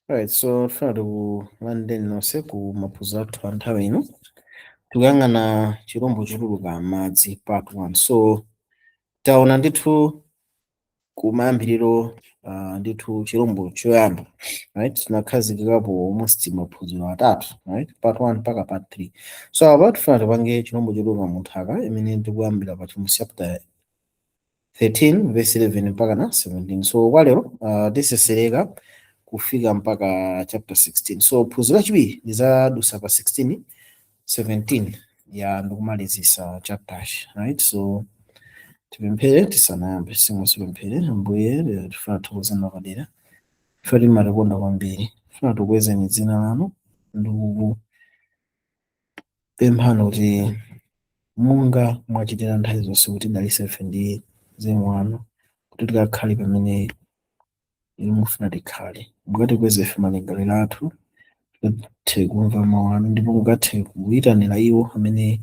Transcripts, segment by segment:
Right, so tifuna tikulandeni nonse ku maphunziro athu a nthawi ino tikuyang'ana chirombo chotuluka m'madzi part 1. So taona ndithu kumayambiriro ndithu chirombo choyamba, right, tinakhazikikapo almost maphunziro atatu, right, part 1 mpaka part 3. So apa tifuna tipange chirombo chotuluka mu nthaka imene tikuyambira pa chapter 13 verse 11 mpaka na 17. So kwa lero tisesereka kufika mpaka chapter 16. So phunziro lachiwiri lizadusa pa 16, 17 ya ndikumalizisa chapter, right? So tipemphere tisanayambe sipemphere. Ambuye tifuna tikuzana padera ife timatikonda kwambiri, tifuna tikwezeni dzina lanu ndikupemphani kuti munga mwachitira nthawi zonse kuti dalise ife ndi mzimu wanu kuti tikakhale pamene inu mufuna tikhale, mukatikweze ife malingaliro athu tikathe kumva mawu anu ndipo mukathe kuyitanira iwo amene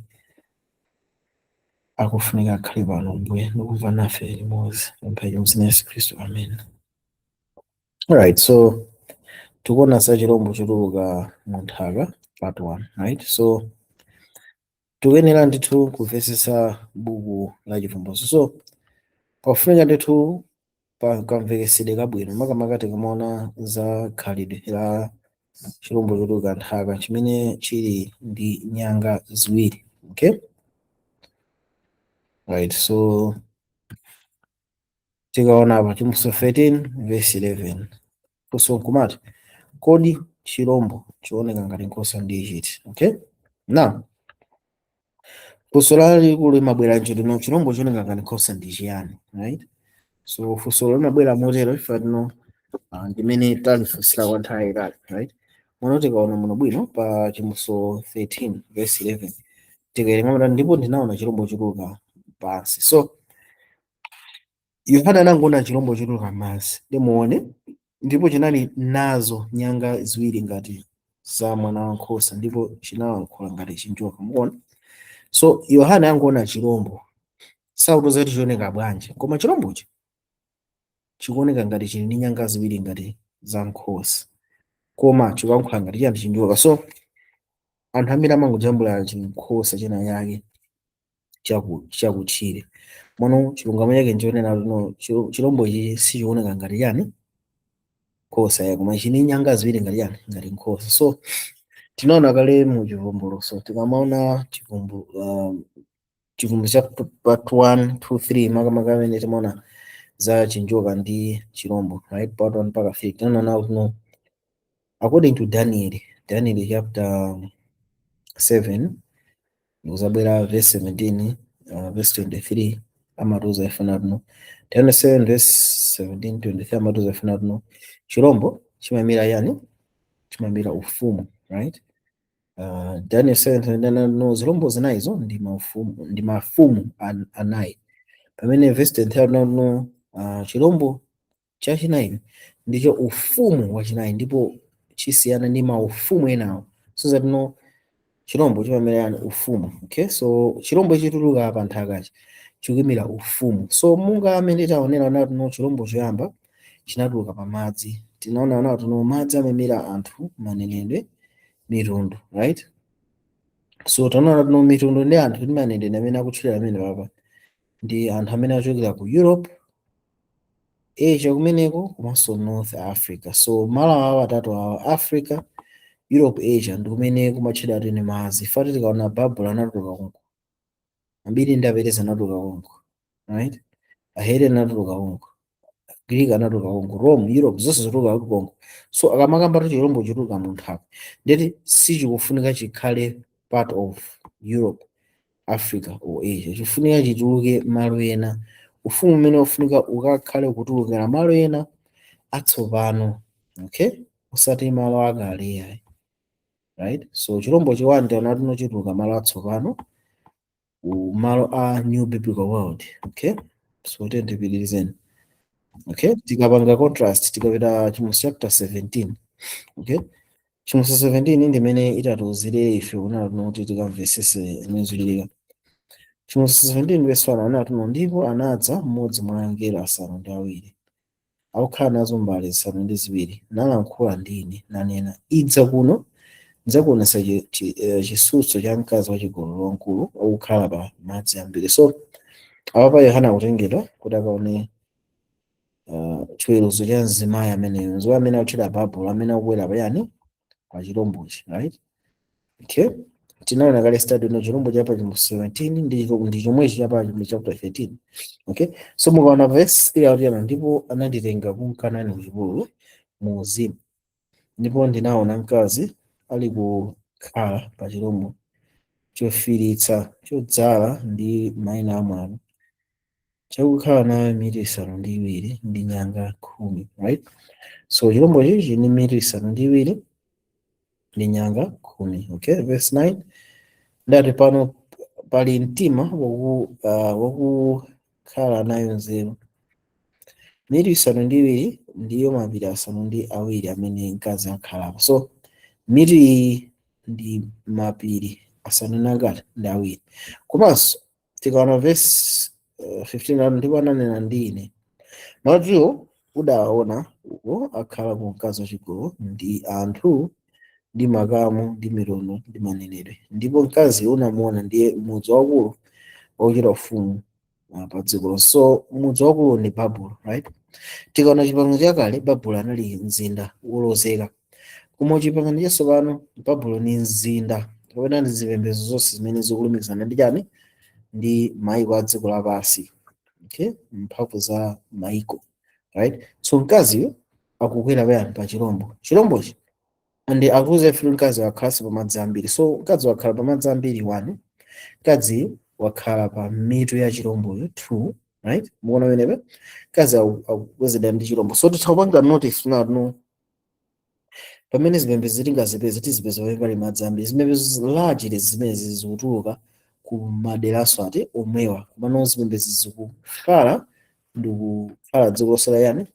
akufunika akhale pano Ambuye ndikumva nafe limodzi mpaka mzina Yesu Khristu, amen. Alright, so tikuona za chirombo chotuluka mu nthaka part 1, right? So tikuyenera ndithu kumvesesa buku la chivumbulutso. So pafunika ndithu pakamvekesedwe kabwino makamaka tikamaona za khalidwe la chirombo chotuluka nthaka chimene chili ndi nyanga ziwiri, okay? Right, so tikaona apa chimbuso 13 verse 11 funso nkumati kodi chirombo chioneka ngati nkhosa ndi chiti, okay? Now funso lalikulu limabwera nchiti chirombo chioneka ngati nkhosa ndi chiyani, right? So funso limabwera motero ife tino ndimene talifunsira kwa nthawi itali, right? Muno tikaona muno bwino pa chimbuso 13 verse 11 tikawerenga ndipo ndinaona chirombo chotuluka pansi. So Yohana anangoona chirombo chotuluka m'madzi ndimuone ndipo chinali nazo nyanga ziwiri ngati za mwana wankhosa ndipo chinalankhula ngati chinjoka, muona? So Yohana angoona chirombo sakutoza kuti chioneka bwanji, koma chirombochi chikuoneka ngati chili ndi nyanga ziwiri ngati za nkhosa koma chikulankhula ngati chiyani, chinjoka. So anthu ambiri amangojambula chinkhosa china yake chakutchire mono chilungamo chake nchionera kuti chirombochi sichioneka ngati chani, nkhosa ya koma chini nyanga ziwiri ngati chani, ngati nkhosa. So tinaona kale mu chivumbulutso tikamaona chivumbulutso cha part 1, 2, 3 makamaka amene timaona za chinjoka ndi chirombo, right, part 1 mpaka 3 tinaona kuti according to Daniel chapter 7 uzabwera verse 17 verse 23 amatuza ifuna kuno 7 verse 17 23 amatuza ifuna kuno chirombo chimayimira yani, chimayimira ufumu, right? Daniel 7 no zirombo zinayizo ndi mafumu anayi, pamene verse 23 no chirombo chachinayi ndicho ufumu wachinayi ndipo chisiyana ndi maufumu enawo. So that no chirombo chimayimira yani, ufumu, okay? So chirombo chituluka pa nthakachi chikuyimira ufumu. So munga amene taonera nati no chirombo choyamba chinatuluka pa madzi, tinaona nati no madzi amayimira anthu, manenedwe, mitundu, right? So tanaona no mitundu ndi anthu ndi manenedwe amene akutchulira amene papa ndi anthu amene achokera ku Europe, Asia kumeneko komanso North Africa. So malo awo atatu awa, Africa, Europe, Asia ndi kumene kumatchedwa kuti ni madzi. Fati tikaona Babuloni anatuluka konko, ambiri ndi Aperesi anatuluka konko, right? Ahele anatuluka konko, Greek anatuluka konko, Rome, Europe zonse zituluka konko. So akamakamba kuti chirombo chituluka mu nthaka ndeti sichikufunika chikhale part of Europe, Africa or Asia, chifunika chituluke malo ena. Ufumu umene ufunika ukakhale kutulukira malo ena atsopano, okay, usati malo akale, right? So chirombo chiwani taona kuti chituluka malo atsopano, malo a new biblical world, okay? So tendipitirizeni, okay? Tikapanga contrast tikapita chimbuso chapter 17, okay? Chimbuso 17 ndimene itatiuzire ife kuti tikamvesese imene zililika. Chimbuso 17 verse 1 anati ndipo anadza mmodzi mwa angelo asanu ndi awiri akukhala nazo mbale zisanu ndi ziwiri nalankhula ndi ine nanena, idza kuno ndidzakuonetsa chisutso cha mkazi wachigololo wamkulu wakukhala pa madzi ambiri. So apa Yohana akutengedwa kuti akaone chiweruzo cha mzimayi ameneyo, mzimayi amene akutchedwa Babulo, amene akukwera payani pa chirombochi, right? Okay, tinaona kale study no chirombo chapa chimbo 17 ndi chomwechi chapa chimbo chapter 13. Okay, so mukaona verse ili akutiyana, ndipo ananditenga kumkanani kuchipululu mu uzimu, ndipo ndinaona mkazi ali kukhala pa chirombo chofiiritsa chodzala ndi mayina amwano, chakukhala nayo miyezi isanu ndi iwiri ndi nyanga khumi, right? So chirombo chichi ni miyezi isanu ndi iwiri ndi nyanga khumi. Okay, verse 9, ndati pano pali mtima wakukhala nayo nzeru. Miyezi isanu ndi iwiri ndiyo mapiri asanu ndi awiri amene mkazi akhalapo. So miyezi iyi ndi mapiri asanu ndi awiri. Komanso tikaona verse 15, ndipo ananena ndi ine, madziwo udaona uko akhala ku mkazi wachigololo ndi anthu ndi makamu ndi milomo ndi manenedwe, ndipo mkazi unamuona ndiye mudzi wakulu wochita ufumu pa dziko lonse. So mudzi wakulu ndi Babulo, right? Tikaona chipangano chakale, Babulo anali mzinda wolozeka, koma chipangano chatsopano Babulo ni mzinda kapena ndi zipembedzo zonse zimene zikulumikizana ndi chani, ndi maiko a dziko lapansi. Okay, mphamvu za maiko, right? So mkaziyo akukwera payani pa chirombochi, andi akuze fulu mkazi wakhala pa madzi ambiri. So mkazi wakhala pa madzi ambiri 1, mkazi wakhala pa mitu ya chiromboyo 2, right? Muona wenepe mkazi akukwezedwa ndi chirombo. So titapanga notice no pamene zipembedzo zitingazipeza tizipeza pali madzi ambiri. Zipembedzo largely zimene zikutuluka ku maderaso ati omwewa, kumano zipembedzo zikukhala ndi kukhala dziko lonse layani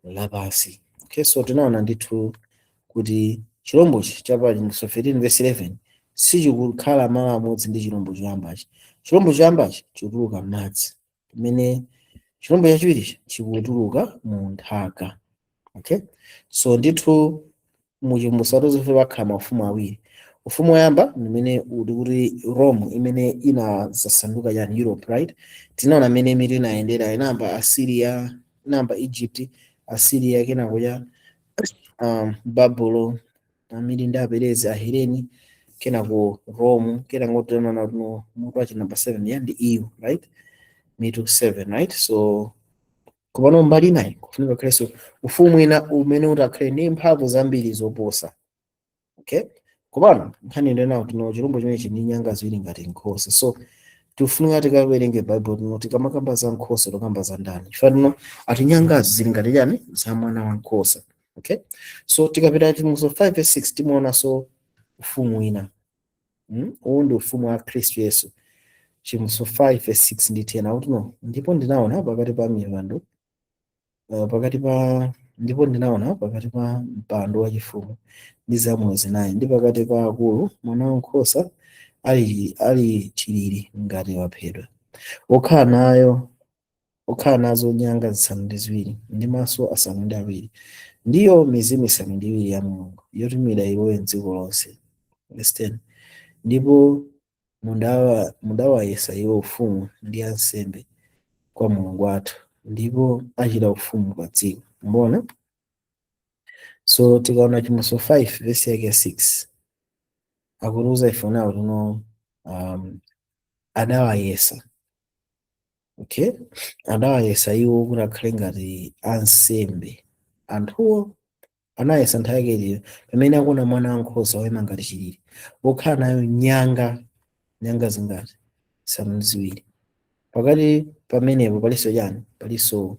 lapansi. Okay, so tinaona ndithu kuti chirombochi chapa 15 verse 11 sichikukhala malo amodzi ndi chirombo choyambachi. Chirombo choyambachi chikutuluka madzi, pamene chirombo chachiwiri chikutuluka mu nthaka. Okay, so ndithu muchimbusatu zofe pakhala maufumu awiri. Ufumu woyamba mmene uli kuti Rome imene inazasanduka yani Europe, right? Tinaona mmene mitu inayendera, inamba Assyria, inamba Egypt, Assyria, kenako ya Babulo, amiri ndi Aperezi, Ahireni, kenako Rome, kenako tinaona no mutu wachi number 7 ya ndi EU, right? Mitu 7, right? So kupano mbali nayi kufunika Kristo ufumu ina umene utakhale ndi mphamvu zambiri zoposa. Okay, kupano nkhani ndena kuti no chirombo chimenechi ndi nyanga ziwiri ngati nkhosa. So tifunika tikawerenge Bible no tikamakamba za nkhosa tokamba za ndani, chifukwa ati nyanga zili ngati chani za mwana wa nkhosa. Okay, so tikapita Chimbuso 5 verse 6 timuona so ufumu ina uwu ndi ufumu wa Kristu Yesu. Chimbuso 5 verse 6 ndi 10 akuti no, ndipo ndinaona pakati pa mipando pakati pa mpando wachifumu ndi zamoyo zinayi, ndi pakati pa akulu mwana wankhosa ali chilili ngati waphedwa, okhala nazo nyanga zisanu ndi ziwiri ndi maso asanu ndi awiri, ndiyo mizimu isanu ndi iwiri ya Mulungu yotumidwa ilowe m'dziko lonse. Verse 10, ndipo mudawayesa iwo ufumu ndi ansembe kwa Mulungu wathu, ndipo achita ufumu pa dziko. Mbona? So tikaona Chimbuso 5 verse yake 6 akuruza ifuna uno adawayesa. Okay, adawayesa iwo kuti akhale ngati ansembe. Anthuwo anayesa nthawi yakeyo pamene akuona mwana wankhosa woyima ngati chilili, okhala nayo nyanga zingati zisanu ndi ziwiri. Pakati pamenepo palinso chani, palinso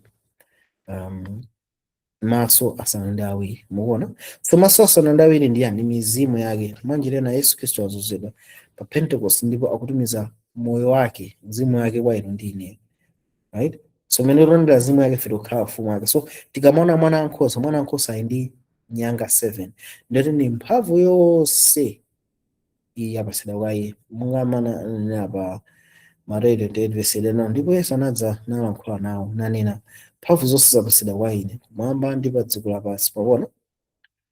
maso asanu ndi awiri. Mukuona? So maso asanu ndi awiri ndi yani mizimu yake. Mwanjira Yesu Kristu azozedwa pa Pentecost, ndipo akutumiza moyo wake, mzimu wake kwa inu ndi ine, right? So mene ronda mzimu yake fito kukhala ufumu wake. So tikamona mwana wankhosa ali ndi nyanga 7, ndoti ni mphamvu yonse iyi apasidwa kwa iye. Mungamana pa Mateyu 28 verse 11, ndipo Yesu anadza nalankhula nawo nanena, mphamvu zonse zapasidwa kwa ine kumwamba ndi pa dziko lapansi paona.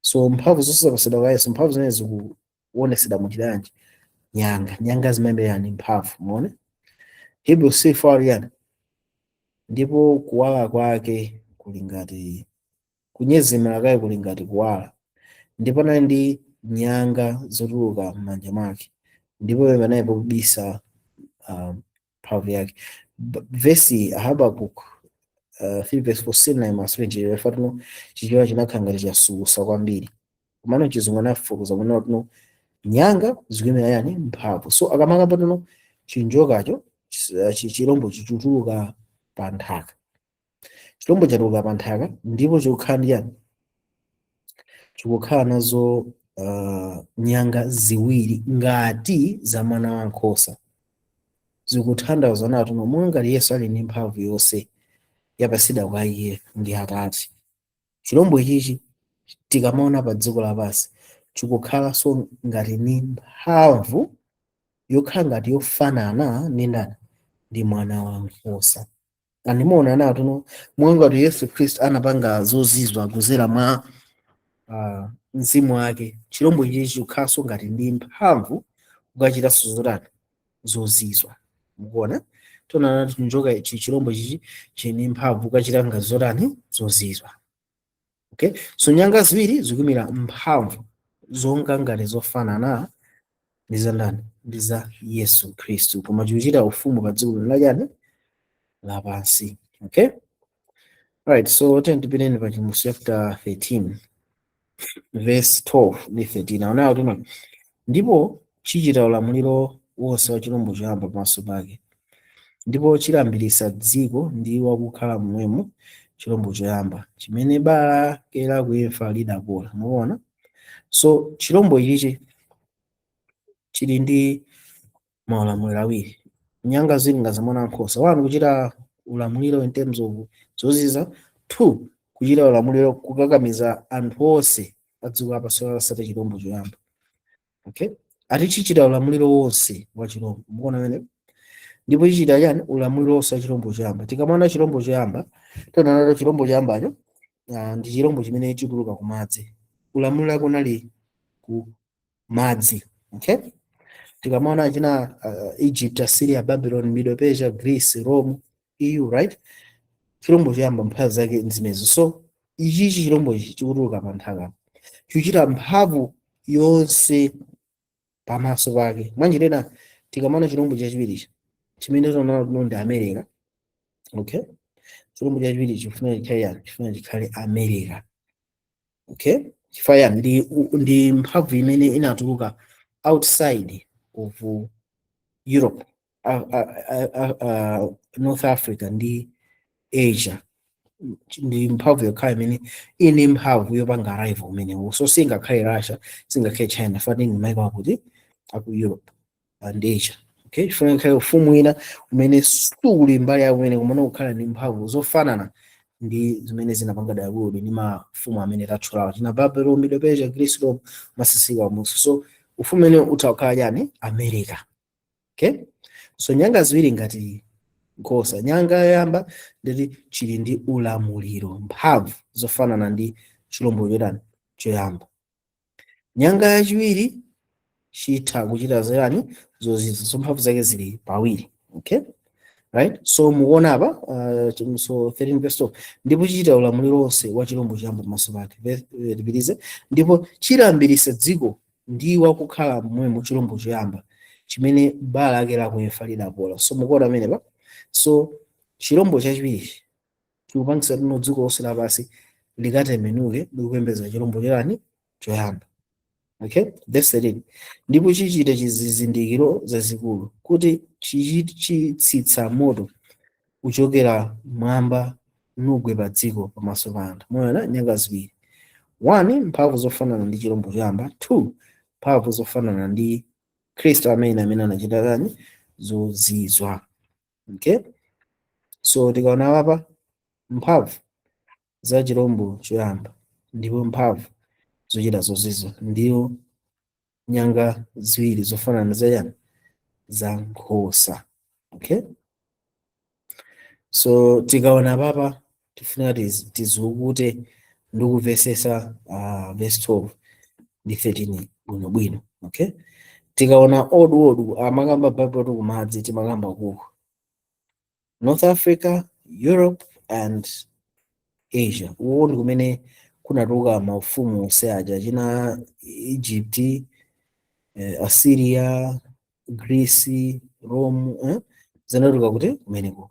So mphamvu zonse zapasidwa kwa Yesu, mphamvu zimene zikuonesedwa muchilanji nyanga zimayembera yani mphamvu muone. Hebrews 4 yani ndipo kuwala kwake kuli ngati kunyezimira kwake kuli ngati kuwala, ndipo nali ndi nyanga zotuluka m'manja mwake, ndipo pamene pobisa mphamvu yake. Vesi Habakuk 3:14 na maswiji refatno chichiwa chinakhala ngati chasusa kwambiri, komano chizungu anafufuza kunena kuti nyanga zikuimira yani mphamvu. So akamanga pano chinjokacho chirombo chichutuluka pa nthaka, chirombo chatuluka pa nthaka ndipo chikukhala ndi yani, chikukhala nazo nyanga ziwiri ngati za mwana wankhosa, zikutanthauza nati momwe ngati Yesu ali ndi mphamvu yonse yapasidwa kwa iye ndi Atate. Chirombo ichichi tikamaona pa dziko lapansi chikukhala so ngati ni mphamvu yokhala ngati yofanana ndi ndani, ndi mwana wankhosa. Animona nati momwe ngati Yesu Khristu anapanga zozizwa kuzera mwa mzimu wake, chirombo ichichi chikukhala so ngati ndi mphamvu kukachita zotani, zozizwa. Mukuona tona njoka chirombo chichi chini mphamvu kukachita ngati zotani, zozizwa. Okay, so nyanga ziwiri zikuimira mphamvu zonga ngati zofanana ndi za ndani, ndi za Yesu Khristu, koma chikuchita ufumu pa dziko lachani lapansi. Okay, right, so tipiteni pa Chivumbulutso chapter 13 verse 12 ndi 13. Aonayo kuti ndipo chichita ulamuliro wonse wa chirombo choyamba pamaso pake, ndipo chilambirisa dziko ndi wakukhala momwemo chirombo choyamba, chimene bala lake lakuimfa lidapola. Muona, so chirombo ichichi chili ndi maulamuliro awiri, nyanga ziwiri ngati za mwana wankhosa. 1 kuchita ulamuliro in terms of zozizwa, 2 kuchita ulamuliro kukakamiza anthu onse pa dziko lapansi lasati chirombo choyamba. Okay, atichichita ulamuliro wonse wa chirombo. Mukuona pamene, ndipo chichita yani ulamuliro wonse wa chirombo choyamba. Tikamona chirombo choyamba tonanato chirombo choyambacho ndi chirombo chimene chituluka ku madzi, ulamuliro wake unali ku madzi. Okay, tikamona china Egypt, Assyria, Babylon, Middle Persia, Greece, Rome, EU, right, chirombo choyamba mphamvu zake nzimezo. So ichichi chirombo ichi chikutuluka pa nthaka chikuchita mphamvu yonse pamaso pake. Mwanjirena tikamona chirombo chachiwiri chimene tonaona ndi America. Okay, chirombo chachiwiri chifuna chikhale America. Okay, chifaya ndi mphamvu imene inatuluka outside of Europe, North Africa ndi Asia. Ndi mphamvu yokhala imene ini mphamvu yopanga arrival umenewo. So singakhale Russia, singakhale China, fading maiko akuti aku Europe and Asia. Okay, chifuna khale ufumu ina umene suli mbali ya umene kumene kukhala ndi mphamvu zofanana ndi zimene zinapanga Daudi ndi mafumu amene tatchulawa tina Babylon, Middle Persia, Greece, Rome, masisiwa muso. So ufumu umene utakhala yani America. Okay, so nyanga ziwiri ngati nkhosa. Nyanga yoyamba nditi chili ndi ulamuliro, mphamvu zofanana ndi chirombo chodani choyamba. Nyanga yachiwiri chitha kuchita zerani zozizwa, so mphamvu zake zili pawiri. Okay, right, so mukuona apa so 13 verse 12, ndipo chichita ulamuliro wonse wa chirombo choyamba pamaso pake. Lipirize, ndipo chilambirisa dziko ndi wakukhala momwemo chirombo choyamba, chimene bala lake lakuimfa lidapola. So mukuona amene pa, so chirombo chachiwiri chikupangisa tino dziko lonse lapansi likatembenuke likupembedza chirombo chirani choyamba. Okay, that's it. Ndipo chichita chizindikiro zazikulu kuti chitsitsa moto uchokera mwamba nugwe pa dziko pamaso pa anthu. Muona nyanga ziwiri, 1 mphamvu zofanana ndi chirombo choyamba, 2 mphamvu zofanana ndi Khristu amene anachita nani zozizwa. Okay, so tikaona apa mphamvu za chirombo choyamba ndipo mphamvu zochita zozizwa ndiyo nyanga ziwiri zofanana za nkhosa. Okay, so tikaona papa tifuna tizukute ndikuvesesa verse 12 ndi 13 bwinobwino. Okay, tikaona odu amakamba Bible kumadzi timakamba kuko North Africa, Europe and Asia. Uko ndi kumene kunatuluka maufumu aja china Egypt, Assyria, Greece, Rome, zinatuluka kuti kumeneko.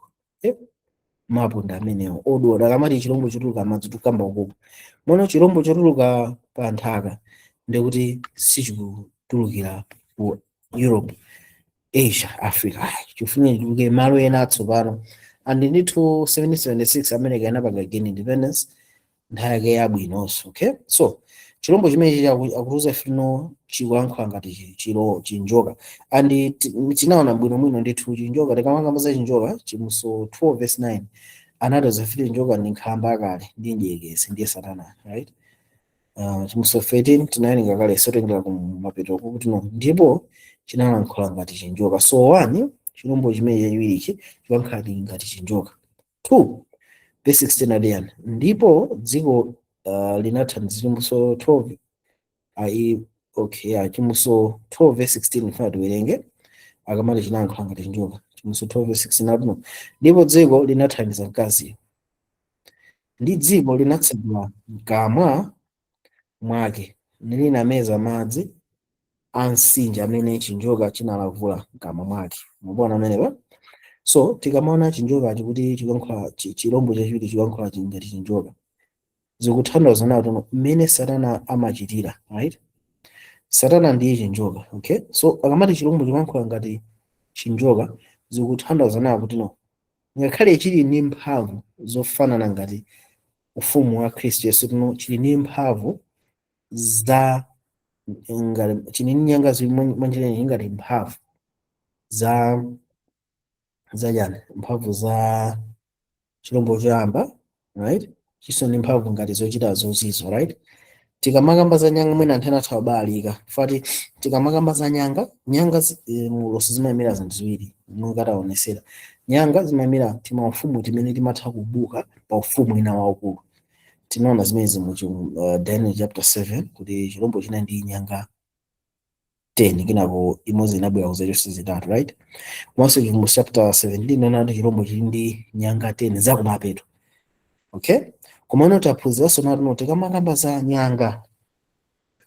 Mapunda amenewo odu akamati chirombo chotuluka madzi tukamba ukoko. Mono chirombo chotuluka pa nthaka ndikuti sichikutulukira ku Europe, Asia, Africa. Chifuna chituluke malo ena atsopano. And ndithu 1776 America inapanga gain independence nthawi yake yabwinonso. Okay, so chirombo chimene akutuza fino chikulankhula ngati chinjoka. And tinaona bwinobwino ndithu chinjoka tikamakamba za chinjoka chimuso 12 verse 9 anatoza fiti chinjoka ndi nkhamba akale ndi ndyekesi ndiye Satana, right? Chimuso 13 tinawerenga kale sotengera kumapeto kuti no ndipo chinalankhula ngati chinjoka. So 1 chirombo chimene chachiwirichi chikulankhula ngati chinjoka. 2 verse 16 adiyani ndipo dziko linathandiza chimuso 12 chimuso 12 verse 16 funa tiwerenge akamati chinalankhula ngati chinjoka. Chimuso 12 verse 16 akuno ndipo dziko linathandiza mkazi ndi dziko linatsekula mkamwa mwake nilinameza madzi a mtsinje amene chinjoka chinalavula mkamwa mwake. Mubona amenepa. So tikamaona chinjoka chikuti chikulankhula chirombo chachiwiri chikulankhula ngati chinjoka zikutanthauza nawo mmene Satana amachitira, right? Satana ndiye chinjoka. Okay, so akamati chirombo chikulankhula ngati chinjoka zikutanthauza nawo kuti no ngakhale chili ndi mphamvu zofanana ngati ufumu wa Khristu Yesu chili ndi mphamvu za chili ndi nyanga zimwe ngati mphamvu za mphamvu za chirombo choyamba, right? Chiso ndi mphamvu ngati zochita zozizo, right? Tikamakamba za nyanga mwina anthu anatha kubalika fati tikamakamba za nyanga mulosi zimayimira zinthu ziwiri mungataonesera. Nyanga zimayimira timaufumu timene timatha kubuka pa ufumu ina waukulu. Tinaona zimene mu Daniel chapter 7 kuti chirombo china ndi nyanga 10 kinako imodzi inabwera kuzachonse zitatu, right? Once mu chapter 17 naona chirombo chili ndi nyanga 10 zakumapeto. Okay, komano taphunziranso nato tikamakamba za nyanga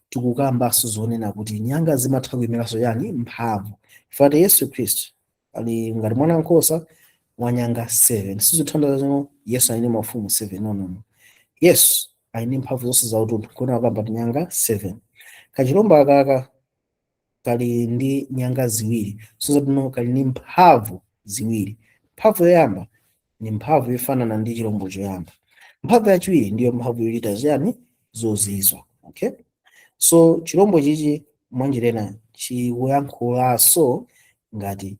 tikukambanso zonena kuti nyanga zimatha kuyimeranso yani mphamvu. Fati Yesu Khristu ali ngati mwana nkhosa wa nyanga 7 sizithandiza Yesu ali ndi mafumu 7 no. Yesu ali ndi mphamvu zonse za utundu kuna akamba nyanga 7. Kachirombo akaka kali ndi nyanga ziwiri so kali ndi mphamvu ziwiri. Mphamvu yoyamba ni mphamvu yofanana ndi chirombo choyamba. Mphamvu yachiwiri ndiyo mphamvu yochita ziyani zozizwa. Okay, so chirombo chichi mwanjirena chikuyankhulanso ngati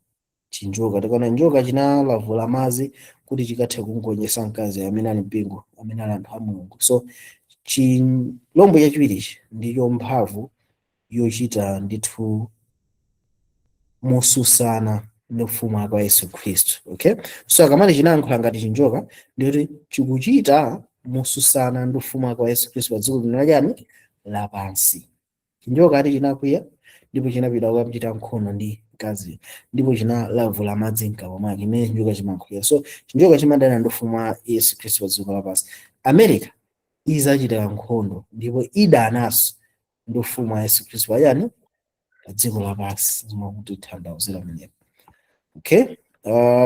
chinjoka. Tikaona njoka chinalavula madzi kuti chikathe kungonjetsa mkazi amene ali mpingo amene ali anthu a Mulungu. So chirombo chachiwirichi ndiyo mphamvu yochita ndithu mosusana ndi ufumu wa Yesu Khristu. Okay, so akamati chinayankhula ngati chinjoka ndikuti chikuchita mosusana ndi ufumu wa Yesu Khristu pa dziko lino lapansi. Chinjoka ati chinakwiya ndipo chinapita kukamchita nkhono ndi mkazi ndipo chinalavula madzi mkamwa mwake imene chinjoka chimankhulira. So chinjoka chimadana ndi ufumu wa Yesu Khristu pa dziko lapansi. America izachita nkhondo ndipo idananso ndi ufumu wa Yesu Khristu pa dziko lapansi zimakuti thandauzira mwenyewe. Okay,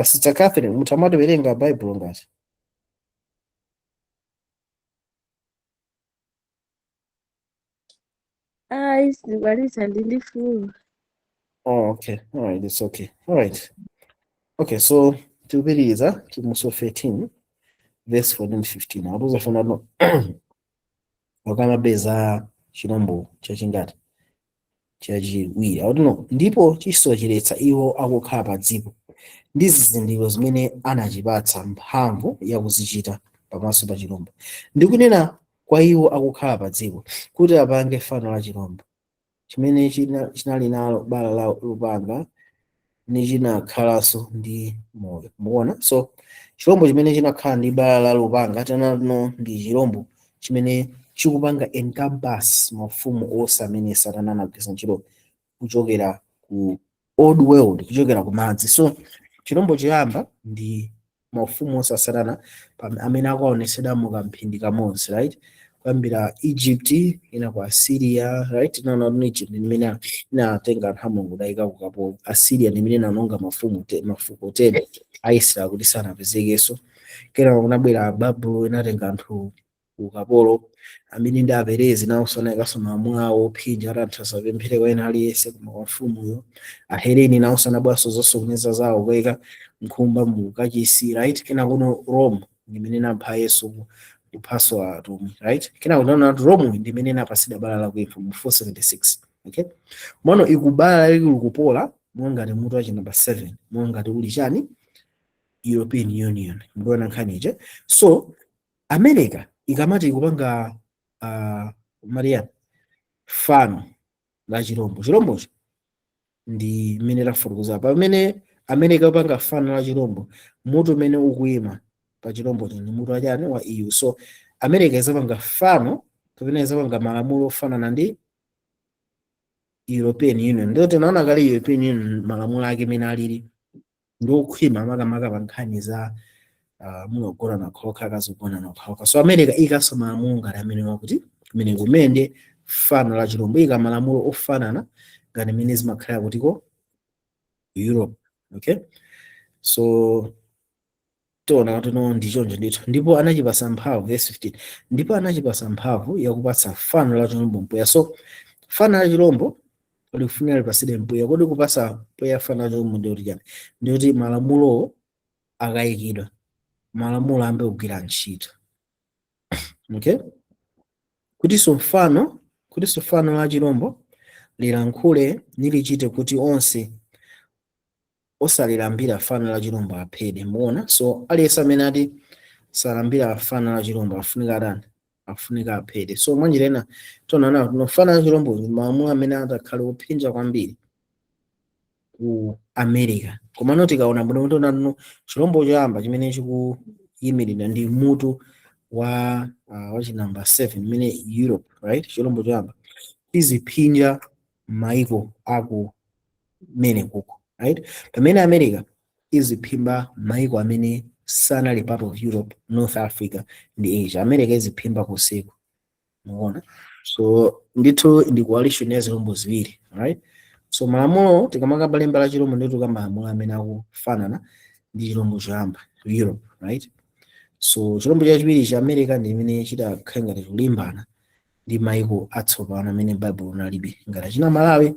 Sister Catherine mutamati werenga Bible ngati? Oh, okay. All right, it's okay. All right. Okay, so tupitiriza Chimuso 13 verse 14 and 15. Abuza funa no wakamabeza chirombo chachingati chachiwiri. I don't know. Ndipo chisocheretsa iwo akukhala pa dziko ndi zizindikiro zimene anachipatsa mphamvu yakuzichita pamaso pa chirombo. Ndikunena kwa iwo akukhala pa dziko kuti apange fano la chirombo chimene chinali nalo bala la lupanga ni chinakhalanso ndi moyo. Muona? So chirombo chimene chinakhala ndi bala la lupanga tanano ndi chirombo chimene chikupanga encompass mafumu onse amene Satana anagwiritsa ntchito kuchokera ku old world, kuchokera ku madzi. So chirombo choyamba ndi mafumu onse a Satana amene akaonetsedwa mu kamphindi kamodzi, right? Kuyambira Egypt ina ku Assyria, right? Nano Egypt nimene inatenga anthu a Mulungu dayika ku kapolo. Assyria nimene inanonga mafuko 10 a Israel kuti sanapezekenso. Kenako kunabwera Babuloni inatenga anthu ku kapolo amene ndi aperezi nawonso anayikanso malamulo awo ophinja atanthu asapemphere kwa ena aliyense koma kwa mfumuyo. Aheleni nawonso anabweranso zosokoneza zawo kuyika nkhumba mu kachisi, right? Kenako Rome ndimene inapha Yesu kuphaso atumwi, right? Kenako unaona kuti Rome ndimene inapatsidwa bala la kuimfa mu 476, okay? Mano ikubala likulu kupola mwangati mutu wa number 7 mwangati uli chani European Union mbona nkhaniche. So America ikamati ikupanga Maria fano la chirombocho ndi mene lafurukuza pamene America ikupanga fano la chirombo, mutu umene ukuyima pa chirombo ni mutu wachani wa EU. So America izapanga fano kapena izapanga malamulo ofanana ndi European Union. Ndio tinaona kale European Union malamulo ake mene alili ndio kukhima makamaka pa nkhani za munogona na khoka kazogona na khoka. So America ikaso malamulo ngati amene wakuti kumene kumende fano la chirombo ika malamulo ofanana ngati mene zimakhala kutiko Europe, okay? So tona tuno ndichonje ndithu ndipo anachipasa mphamvu, verse 15, ndipo anachipasa mphamvu yakupatsa fano la chirombo mpweya. So fano la chirombo ulifunira lipaside mpweya, kodi kupasa mpweya fano la chirombo ndi kuti chani? Ndi kuti malamulo akayikidwa, malamulo ambe kugwira ntchito, okay? Kutiso fano la chirombo lilankhule nilichite kuti onse osalilambira fano la chirombo aphedwe. Muona? So aliyense amene ati salambira fano la chirombo afunika atani? Afunika aphedwe. So mwanjira ina tonaona no fano la chirombo malamulo amene atakhala kuphinja kwambiri ku America. Koma noti kaona bwino tona chirombo choyamba chimene chikuyimirira ndi mutu wa number 7 mene Europe, right? Chirombo choyamba iziphinja maiko aku mene kuko, right? Pamene America iziphimba maiko amene sanali part of Europe, North Africa ndi Asia. America iziphimba kuseko, muona? So ndithu ndi coalition ya zirombo ziwiri, right? So malamulo tikamanga balemba la chirombo ndithu kamba malamulo amene akufanana ndi chirombo choyamba Europe, right? So chirombo chachiwiri cha America ndi imene chidakhala ngati kulimbana ndi maiko atsopano amene Bible nalibe, ngati china Malawi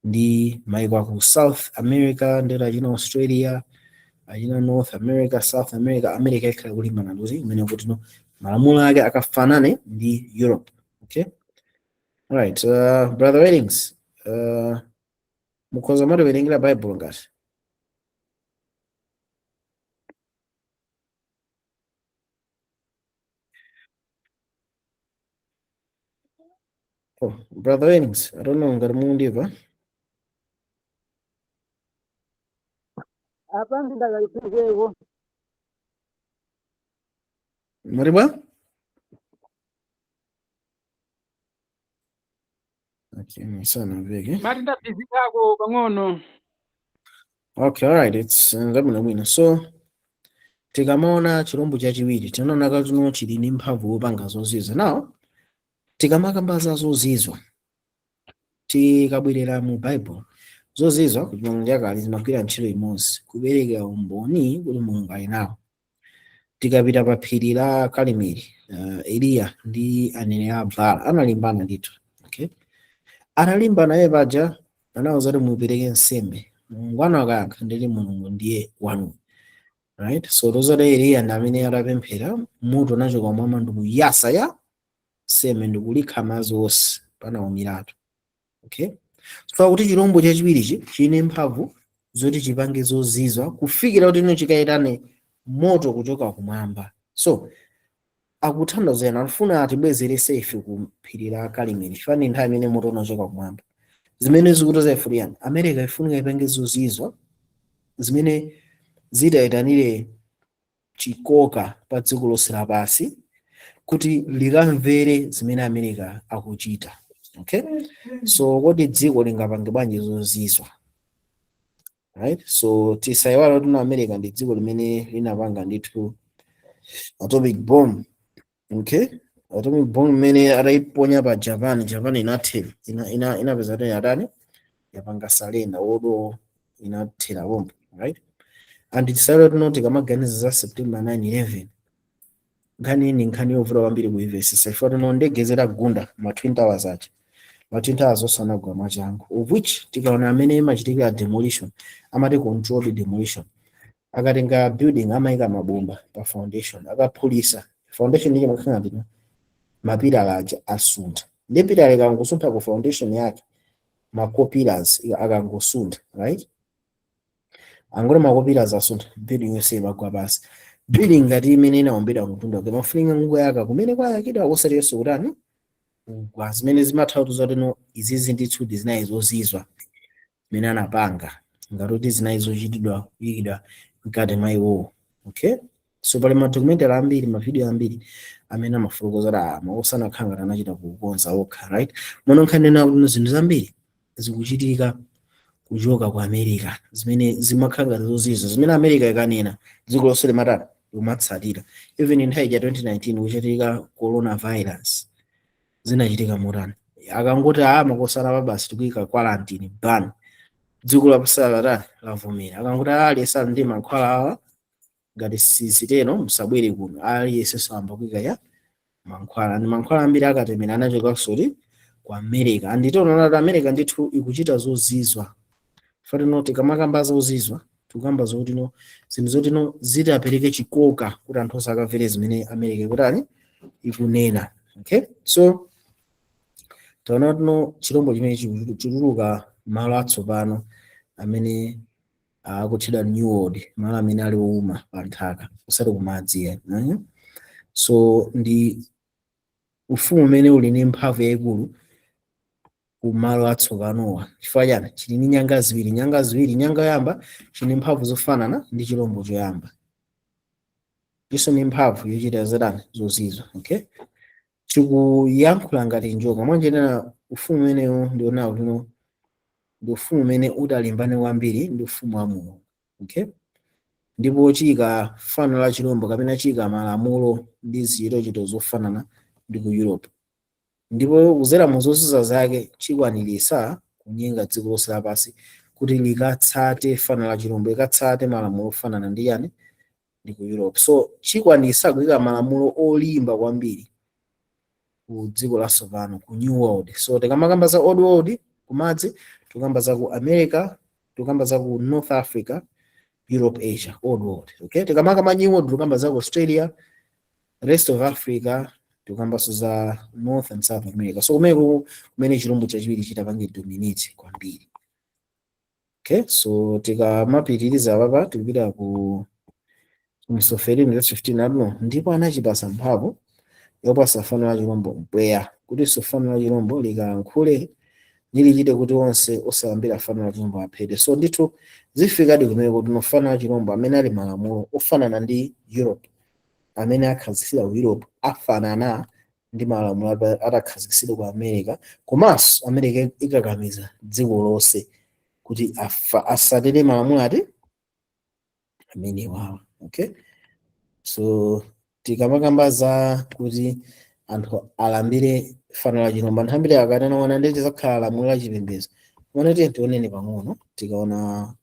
ndi maiko aku South America, ndera china Australia, achina North America, South America. America ikhala kulimbana ndi imene kuti no malamulo ake akafanane ndi Europe, okay? All right, brother Weddings, mukhoza matiwerengera Bible ngati? Oh, brother Weddings, I don't know ngati mundiva. Apandi ndakalipekewo. Maribwa? Okay, sana vege. Mati ndapizikako pang'ono. Okay, all right, it's ngabwino. So tikamaona chirombo chachiwiri tinaona katuno chili ndi mphamvu yopanga zozizwa. Now tikamakamba za zozizwa tikabwerera mu Bible, zozizwa kuti Mulungu yakale zimagwira ntchito imodzi kubereka umboni kuti Mulungu ali nawo. Tikapita pa phiri la Karimeli, Eliya ndi aneneri a Baala analimbana ndithu, okay? Analimbana naye paja anawuza kuti mupereke nsembe. Mulungu anakayankha nditi Mulungu ndiye wanu, right? So tozoti Eliya ndi amene atapemphera mutu unachoka mwamba ndikuyasa ya nsembe ndikulikha madzi onse panawumiratu, okay? So kuti chirombo chachiwirichi chine mphamvu zoti chipange zozizwa kufikira kuti ino chikayitane moto kuchoka kumwamba. So akuthandauza anafuna atibwezerese ife ku phiri la Karimeli fani nthawi imene moto unachoka kumwamba. Zimene zikutoza ifuriani America ifunika ipange zozizwa zimene zitayitanire chikoka pa dziko lonse lapansi kuti likamvere zimene America akuchita. Okay, so kodi dziko lingapange bwanji zozizwa, right? So tisayiwala kuti America ndi dziko limene linapanga ndithu atomic bomb. Okay, atomic bomb imene atayiponya pa Japan inathera, inapeza kuti atani yapanga salenda odo inathera bomb, right? And tisayiwala kuti tikamaganiza za September 9/11 nkhani ni nkhani yovuta kwambiri kuimvesisa chifukwa kuti ndege zitagunda ma twin towers aja, ma twin towers osanagwa mwachangu, of which tikaona amene machitikira demolition amati control the demolition, akatenga building amayika mabomba pa foundation, akaphulisa foundation ndiye makhala ndi mapilala aja asuntha, ndi pilala ikangosuntha ku foundation yake ma co-pillars akangosuntha, right? Angolo ma co-pillars asuntha building yonse imagwa pansi. Building ngati imene inaombedwa mtunda ke mafulinga ngwe yaka kumene kwayakidwa kusati yeso kutani kwa zimene zimatha kuti no izizi ndithu zinayi zozizwa zimene anapanga ngati kuti zinayi zochitidwa kuyikidwa mkati mwa iwo. Okay, so pali ma documentary ambiri, ma video ambiri amene amafotokoza maosana khanga anachita kukonza okha, right? Mono nkhani na kuti zinthu zambiri zikuchitika kuchoka kwa America zimene zimakhanga zozizwa zimene America ikanena dziko lonse limatata umatsatira. Even in nthawi ya 2019 kuchitika coronavirus zinachitika motani, akangoti makosana pa basi tikuyika quarantine ban, dziko lapasala lavomera, akangoti aliyesa ndi mankhwala awa ngati siziteno musabwere kuno, aliyesenso amba kuyika ya mankhwala, ndi mankhwala ambiri akatemera anachoka kusoti kwa America. Anditoona kuti America ndithu ikuchita zozizwa fatino tikamakamba zozizwa tukamba zoti no zinthu zoti no zitapereke chikoka kuti anthu asakamvere zimene America kutani ikunena. Okay, so taona no chirombo chimene chikutuluka malo atsopano amene akutchedwa New World, malo amene ali ouma pa nthaka usati kumadzi. So ndi ufumu umene uli ndi mphamvu yayikulu kumalo atsopanowa chifukwa chani chili ndi nyanga ziwiri, nyanga yoyamba chili mphamvu zofanana ndi chirombo choyamba, iso ni mphamvu yochita zadani zozizwa. Okay, chikuyankhula ngati njoka mwanjenera ufumu umenewu ndionawo kuti ndi ufumu umene udalimbane kwambiri ndi ufumu wa Mulungu. Okay, ndipo chika fano la chirombo kapena chika malamulo ndi zichitochito zofanana ndi ku Europe, ndipo kuzera mu zozizwa zake chikwanirisa kunyenga dziko lonse lapansi kuti likatsate fano la chirombo, likatsate malamulo ofanana ndi yani ndi ku Europe. So chikwanirisa kuyika malamulo olimba kwambiri ku dziko latsopano ku New World. So tikamakamba za Old World kumadzi, tukamba za ku America, tukamba za ku North Africa, Europe, Asia, Old World. Okay, tikamakamba New World tukamba za ku Australia, rest of Africa, tukamba za North and South America. So kumene chirombo chachiwiri chitapange dominate kwambiri. Okay, so tikamapitiriza papa tikupita ku Msoferini 15 aduno ndipo anachipasa mphamvu yopasa fano la chirombo mpweya kuti fano la chirombo likankhule nilichite kuti onse osayambira fano la chirombo aphedwe. So ndithu zifikadi kumene kuti fano la chirombo amene ali malamulo ofanana ndi Europe, amene akhazikitsidwa ku Europe afanana ndi malamulo atakhazikitsidwa ku America, komanso America ikakamiza dziko lonse kuti asatere malamulo ati amene wawa. Okay, so tikamakamba za kuti anthu alambire fano la chirombo, anthu ambiri akanena ona ndeti zakhala lamulo la chipembedzo ona tionene pang'ono tikaona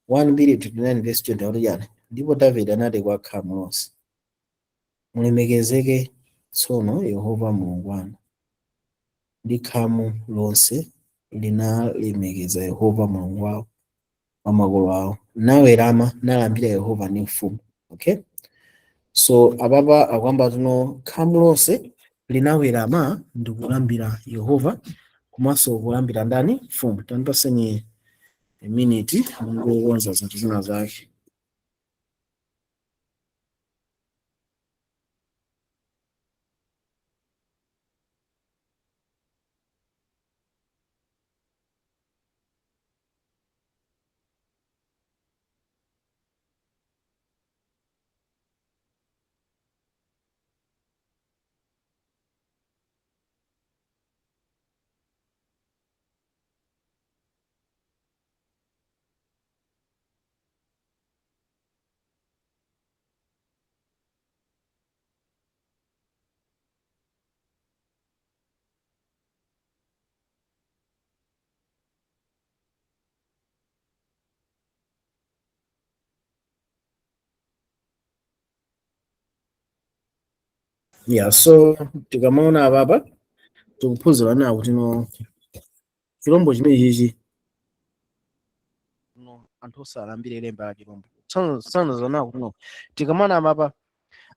1:29 verse 20 kuti yani ndipo David anati kwa khamu lonse, mulemekezeke tsono Yehova Mulungu wanu. Ndi khamu lonse linalemekeza Yehova Mulungu wawo wa makolo awo, nawerama nalambira Yehova ndi mfumu. Okay, so apapa akwamba tuno khamu lonse linawerama ndi kulambira Yehova komanso kulambira ndani mfumu. Tanipaseni a minute ngokonza zinthu zina zake. Yeah, so tikamaona apapa tikuphunzira nawo kuti no chirombo chimenechi no anthu osalambira lemba la chirombo tsono zonawo kuti no tikamaona apapa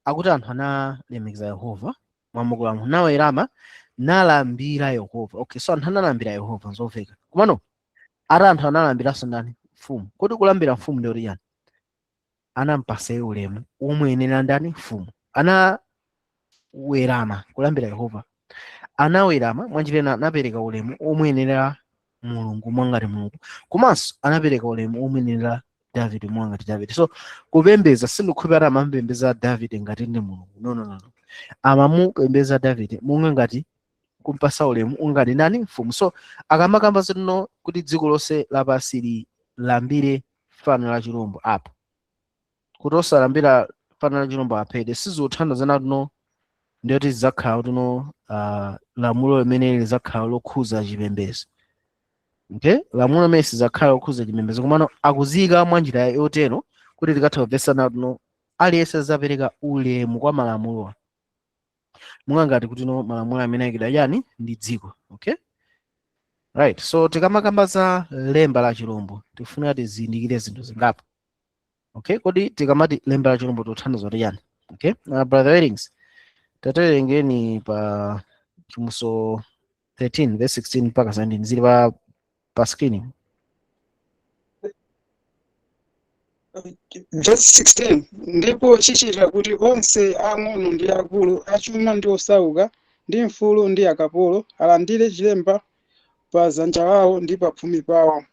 akuti anthu analemekeza Yehova mwamukulu anthu nawerama nalambira Yehova. Okay, so anthu analambira Yehova nzomveka komano ata anthu analambiranso ndani mfumu. Kodi kulambira mfumu ndi yani? Anampasa ulemu umwenera ndani mfumu. Anawerama kulambira Yehova, anawerama mwanjira anapereka ulemu umwenera Mulungu mwangati Mulungu, komanso anapereka ulemu umwenera David mwangati David. So kupembeza sindikukhupira amamupembeza David ngati ndi Mulungu, no. Amamupembeza David munga ngati kumpasa ulemu ungati nani mfumu. So akamakamba zino kuti dziko lonse lapasi lambire fano la chirombo apo, kuti osalambira fano la chirombo aphedwe, sizothandizana tuno ndiyoti zidzakhala tuno lamulo limene lizakhala lokhuza chipembedzo. Okay, lamulo limene sizidzakhala lokhuza chipembedzo komano akuziyika mwanjira yotero kuti tikatha kumvetsana tuno aliyense adzapereka ulemu kwa malamulo munga ngati kuti no malamulo amene ayikidwa yani ndi dziko. Okay, right. So tikamakamba za lemba la chirombo tifuna tizindikire zinthu zingapo. Okay, kodi tikamati lemba la chirombo tikuthandiza kuti yani? Okay, brother Weddings taterengeni pa Chimuso 13 verse 16 mpaka 17 zili pa screen. Verse 16 ndipo chichita kuti onse ang'ono ndi akulu, achuma ndi osauka ndi mfulu ndi akapolo alandire chilemba pa dzanja lawo ndi pa pfumi pawo,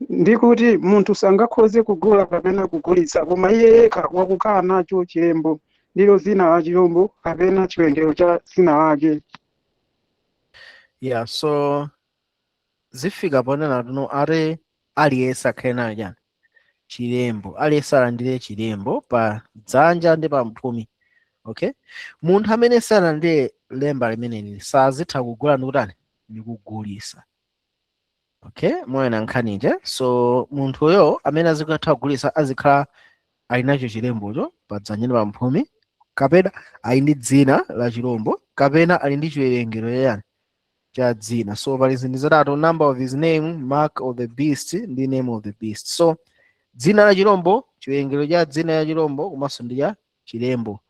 ndi kuti munthu sangakhoze kugula kapena kugulitsa koma iye yekha wakukhala nacho chilembo ndilo dzina la chirombo kapena chiwerengero cha dzina lake. Yeah, so zifika ponena tuno are aliyense akhale nayo yani chilembo, aliyense alandire chilembo pa dzanja ndi pa mphumi. Okay, munthu amene salandire lemba limeneli sazitha kugula ndi kutani ndi kugulitsa. Okay, moyena nkhanije. So munthuyo amene azikatha kugulitsa azikhala ali nacho chilembocho pa dzanja ndi pa mphumi, kapena ali ndi dzina la chirombo, kapena ali ndi chiwerengero yani cha dzina. So pali zinthu zitatu: number of his name, mark of the beast ndi name of the beast. So dzina la chirombo, chiwerengero cha dzina la chirombo, komanso ndi cha chilembo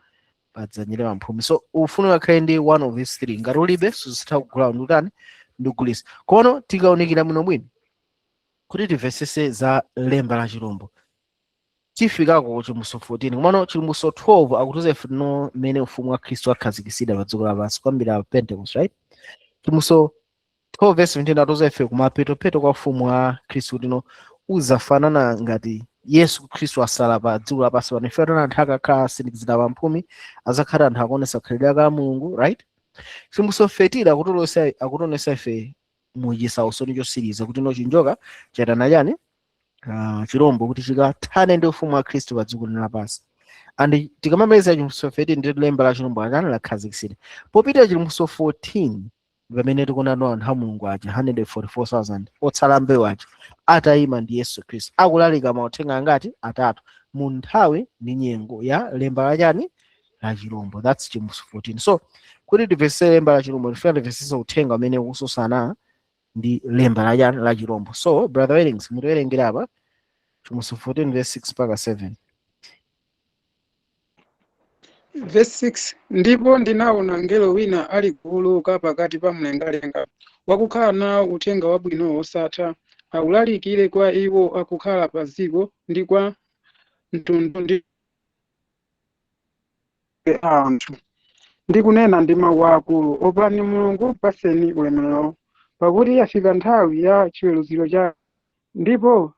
pa dzanja ndi pa mphumi. So ufuna ukhale ndi one of these three. Ngati ulibe sizitha kugula ndi kutani ndi kugulitsa. Kono tikaunikira bwino bwino kuti timvetsetse za lemba la chirombo tifikako ku Chimuso 14 komano Chimuso 12 akutiza ife no mmene ufumu wa Khristu akhazikitsidwa pa dziko lapansi kwambiri Pentecost, right? Chimuso 12 verse 17 atiuza ife kumapeto kwa ufumu wa Khristu kuti no uzafanana ngati Yesu Khristu asala pa dziko lapansi pano. Ife tona anthu akakhala asindikizira pa mphumi azakhala anthu akuonesa khalidwe ka Mulungu, right? Chimuso 13 akutonesa ife muchisautso chosiriza kuti no chinjoka chatana chani chirombo kuti chikathane ndi ufumu wa Khristu pa dziko lapansi. And tikamamaliza Chimuso 13 ndi lemba la chirombo akana lakhazikitsidwa. Popita Chimuso 14 pamene tikuona no anthu a Mulungu aja 144,000 otsala mbewu aja atayima ndi Yesu Khristu akulalika mauthenga angati atatu mu nthawi ndi nyengo ya lemba la chani la chirombo. That's Chimuso 14. So kuti timvetsetse lemba la chirombo tifuna timvetsetse uthenga umene ukususana ndi lemba la chani la chirombo. So brother Weddings mutiwerengera apa Chimuso 14 verse 6 mpaka 7. Verse 6 ndipo ndinaona ngelo wina ali kuuluka pakati pa mlengalenga wakukhala nawo uthenga wabwino wosatha awulalikire kwa iwo akukhala pa dziko ndi kwa mtundu ndi anthu, ndi kunena ndi mawu akulu, opani Mulungu paseni ulemerero pakuti yafika nthawi ya chiweruziro cha, ndipo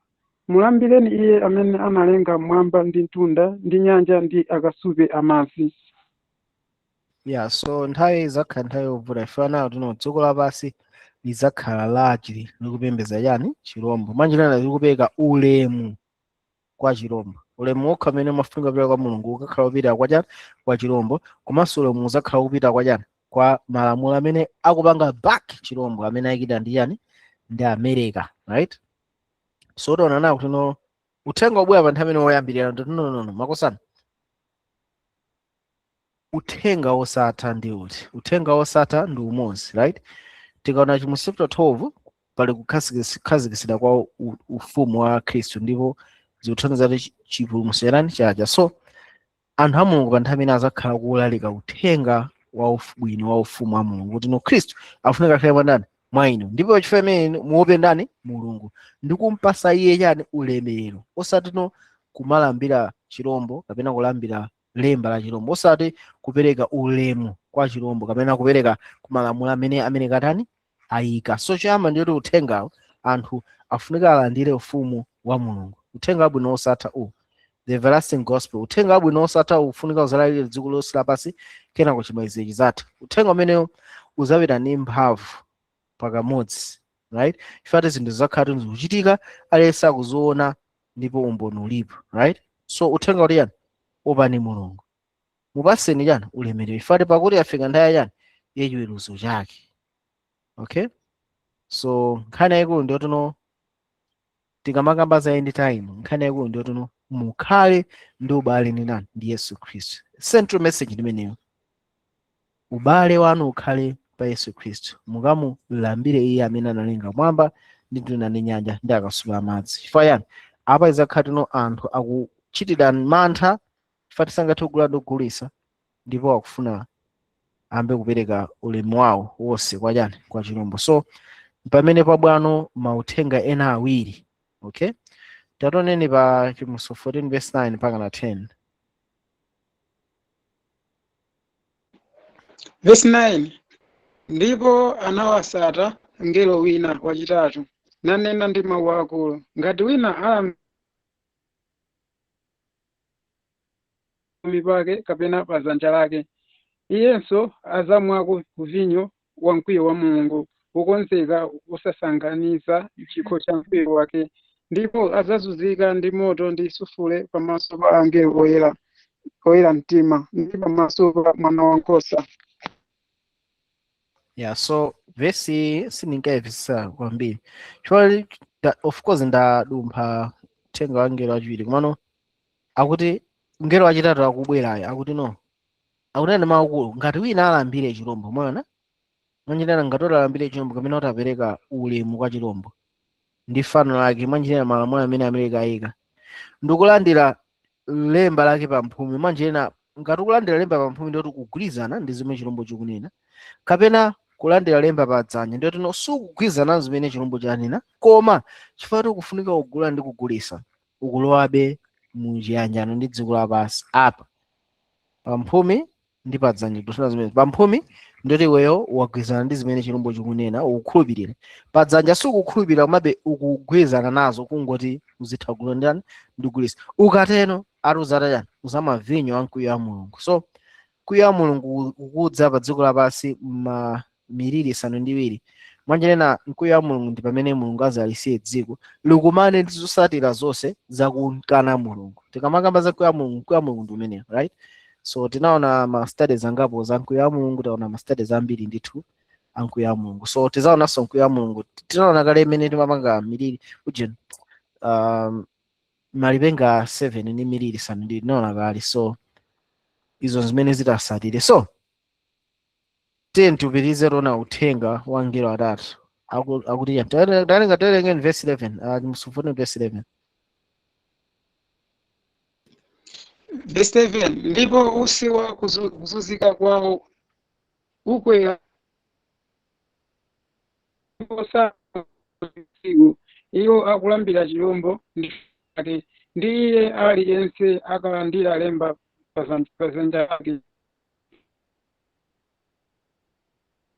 mulambireni iye amene analenga mmwamba ndi mtunda ndi nyanja ndi akasupe amadzi. Yeah, so nthawi izakhala nthawi yovuta ifana kuti dziko lapansi lizakhala largely likupembedza yani chirombo. Manjira likupereka ulemu kwa chirombo. Ulemu wokha umene umafunika kupita kwa Mulungu ukakhala upita kwa chani kwa chirombo, komanso ulemu uzakhala kupita kwa chani kwa malamulo amene akupanga back chirombo amene ayikidwa ndi yani ndi America, right? So utaona nawo kuti no uthenga ubwera pa nthawi imene woyambirira no makosana uthenga wosatha ndi uti? Uthenga wosatha ndi umodzi, right? Tikaona mu chapter 12 pali kukhazikitsidwa kwa ufumu wa Khristu, ndipo zikuthandiza kuti chipulumutso chirani chaja. So anthu a Mulungu pa nthawi imene azakhala kulalika uthenga wa bwino wa ufumu wa Mulungu, kuti no Khristu afunika akhale mwandani mwa inu, ndipo chifukwa imene muope ndani Mulungu ndi kumpasa iye chani ulemerero, osati no kumalambira chirombo kapena kulambira lemba la chirombo, osati kupereka ulemu kwa chirombo kapena kupereka kumalamulo amene katani ayika. So choyamba ndiyo kuti uthengawo anthu afunika alandire ufumu wa Mulungu, uthenga wabwino osatha the everlasting gospel. Uthenga wabwino osatha ufunika uzalalire dziko lonse lapansi kena kuchimaliziro chizatha. Uthenga umeneyo uzapita ndi mphamvu pakamodzi, right? Ifati zinthu zakhala zikuchitika aliyense akuziona ndipo umboni ulipo, right? So uthenga kuti yani opani Mulungu, mupaseni chani ulemerero, ifati pakuti afika nthawi chani yachiweruzo chake. Okay, so nkhani yayikulu ndiyo tuno tikamakamba za end time, nkhani yayikulu ndiyo tuno mukhale ndi ubale ndi nani? Ndi Yesu Khristu. Central message ndimeneyo, ubale wanu ukhale pa Yesu Khristu, mukamulambire iye amene analenga mwamba ndi mtunda ndi nyanja ndi akasupe amadzi. Chifukwa yani apa izakhala tuno anthu akuchitira mantha chifukwa tisangathe kugula ndi kugulitsa, ndipo akufuna ambe kupereka ulemu wawo wonse kwa chani? Kwa chirombo. So pamene pabwano mauthenga ena awiri. Okay, tatoneni pa Chipulumutso 14 verse 9 mpaka na 10. Verse 9, ndipo anawasata mngelo wina wachitatu nanena ndi mawu akulu, ngati wina alambi pake kapena pa dzanja lake, iyenso azamwako vinyo wa mkwiyo wa Mulungu wokonzeka usasanganiza chikho cha mkwiyo wake, ndipo azazunzika ndi moto ndi sufule pamaso pa angelo oyera mtima ndi pamaso pa Mwana Wankhosa. Yeah, so verse sindinkaivisa kwambiri chifukwa of course ndadumpha uthenga wa mngelo wachiwiri, komano akuti mngelo wachitatu akubwerayo akuti no, akunena mawu akulu, ngati wina alambire chirombo, mwana mwanjinena ngati alambire chirombo kapena kuti apereka ulemu kwa chirombo ndi fano lake, mwanjinena malamulo amene Amerika ayika, ndikulandira lemba lake pa mphumi, mwanjinena ngati ukulandira lemba pa mphumi ndioti kugwirizana ndi zimene chirombo chikunena, kapena kulandira lemba pa dzanja ndioti no sukugwirizana zimene chirombo chanena, koma chifukwa kufunika kugula ndi kugulitsa ukulowabe muchiyanjano ndi dziko lapansi apa pa mphumi ndi pa dzanja. Tusina zimene pa mphumi ndioti iweyo wagwirizana ndi zimene chirombo chikunena ukukhulupirira, pa dzanja sukukhulupirira komabe ukugwirizana nazo, kungoti uzitha kulandira ndi kugulitsa. Ukatero atuzata chani uzama vinyo wa mkwiyo wa Mulungu. So mkwiyo wa Mulungu ukudza pa dziko lapansi miliri isanu ndi iwiri, mwanjinena mkwiyo wa Mulungu ndi pamene Mulungu azalisiye dziko likumane ndi zotsatira zonse zakukana Mulungu. Tikamakamba za mkwiyo wa Mulungu ndi umeneyo, right? So tinaona ma studies angapo za mkwiyo wa Mulungu, taona ma studies ambiri ndithu a mkwiyo wa Mulungu. So tizaonanso mkwiyo wa Mulungu tinaona kale imene timapanga miliri ujeni malipenga 7 ndi miliri isanu ndi tinaona kale. So izo zimene zitasatire. So tupitirize tona uthenga wa mngelo atatu akuti talenga verse 11, Chipulumutso verse 11. Verse 7, ndipo usi wa kuzunzika kwawo ukwera iwo akulambira chirombo ndi iye aliyense akalandira lemba pa dzanja lake.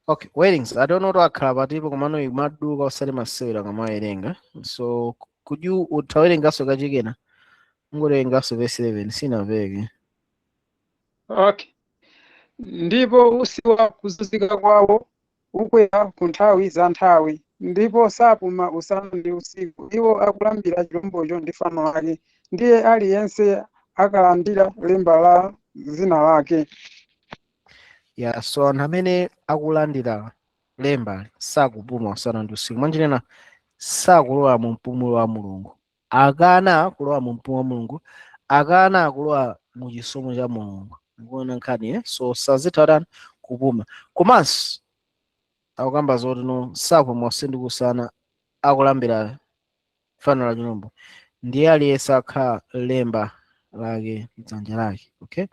Okay, weddings. I don't know what akhala komano imaduka osati masewera kamawerenga. So could you utawerengaso kachikena? Ngowerengaso verse 11 sinaveke. Okay. Ndipo usi wa kuzunzika kwawo ukwera ku nthawi za nthawi, ndipo sapuma usana ndi usiku, iwo akulambira chirombocho ndi fano lake, ndiye aliyense akalandira lemba la dzina lake. Yeah, so anthu amene akulandira lemba sakupuma usana ndi usiku, mwanjinena sakulowa mu mpumulo wa Mulungu, akana kulowa mu mpumulo wa Mulungu, akana kulowa mu chisomo cha Mulungu, mukuona nkhani so sazitha kupuma komanso akukamba zoti no sapuma usindikusana akulambira fano la chilombo ndiye aliyense akhala lemba lake mdzanja lake. Okay,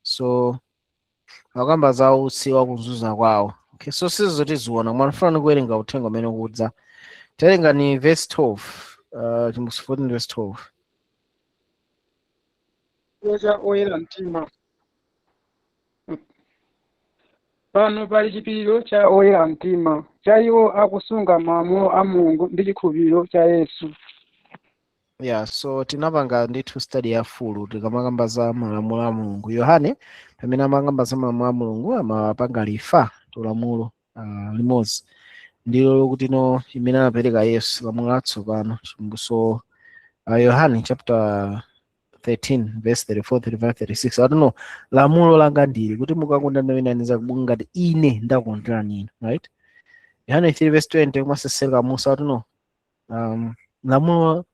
so akukamba za utsi wa kuzunza kwawo. Okay, so sizotiziona mwanafuna kuwerenga uthenga umene ukudza tawerenga ni verse 12 Chimbuzi 14 verse 12 cha oyera mtima. Pano pali chipiriro cha oyera mtima cha iwo akusunga malamulo a Mulungu ndi chikhulupiriro cha Yesu. Yeah, so tinapanga ndithu study ya fulu tikamakamba za malamulo a Mulungu. Yohane pamene amakamba za malamulo a Mulungu amapanga lifa lamulo limodzi ndilo lokuti no imene anapereka Yesu lamulo latsopano. So Yohane chapter 13 verse 34 35 36 I don't know lamulo langa ndili kuti mukakondana wina aniza kubunga ngati ine ndakondera ninu, right? Yohane 3 verse 20 kumaseseka Musa I don't know lamulo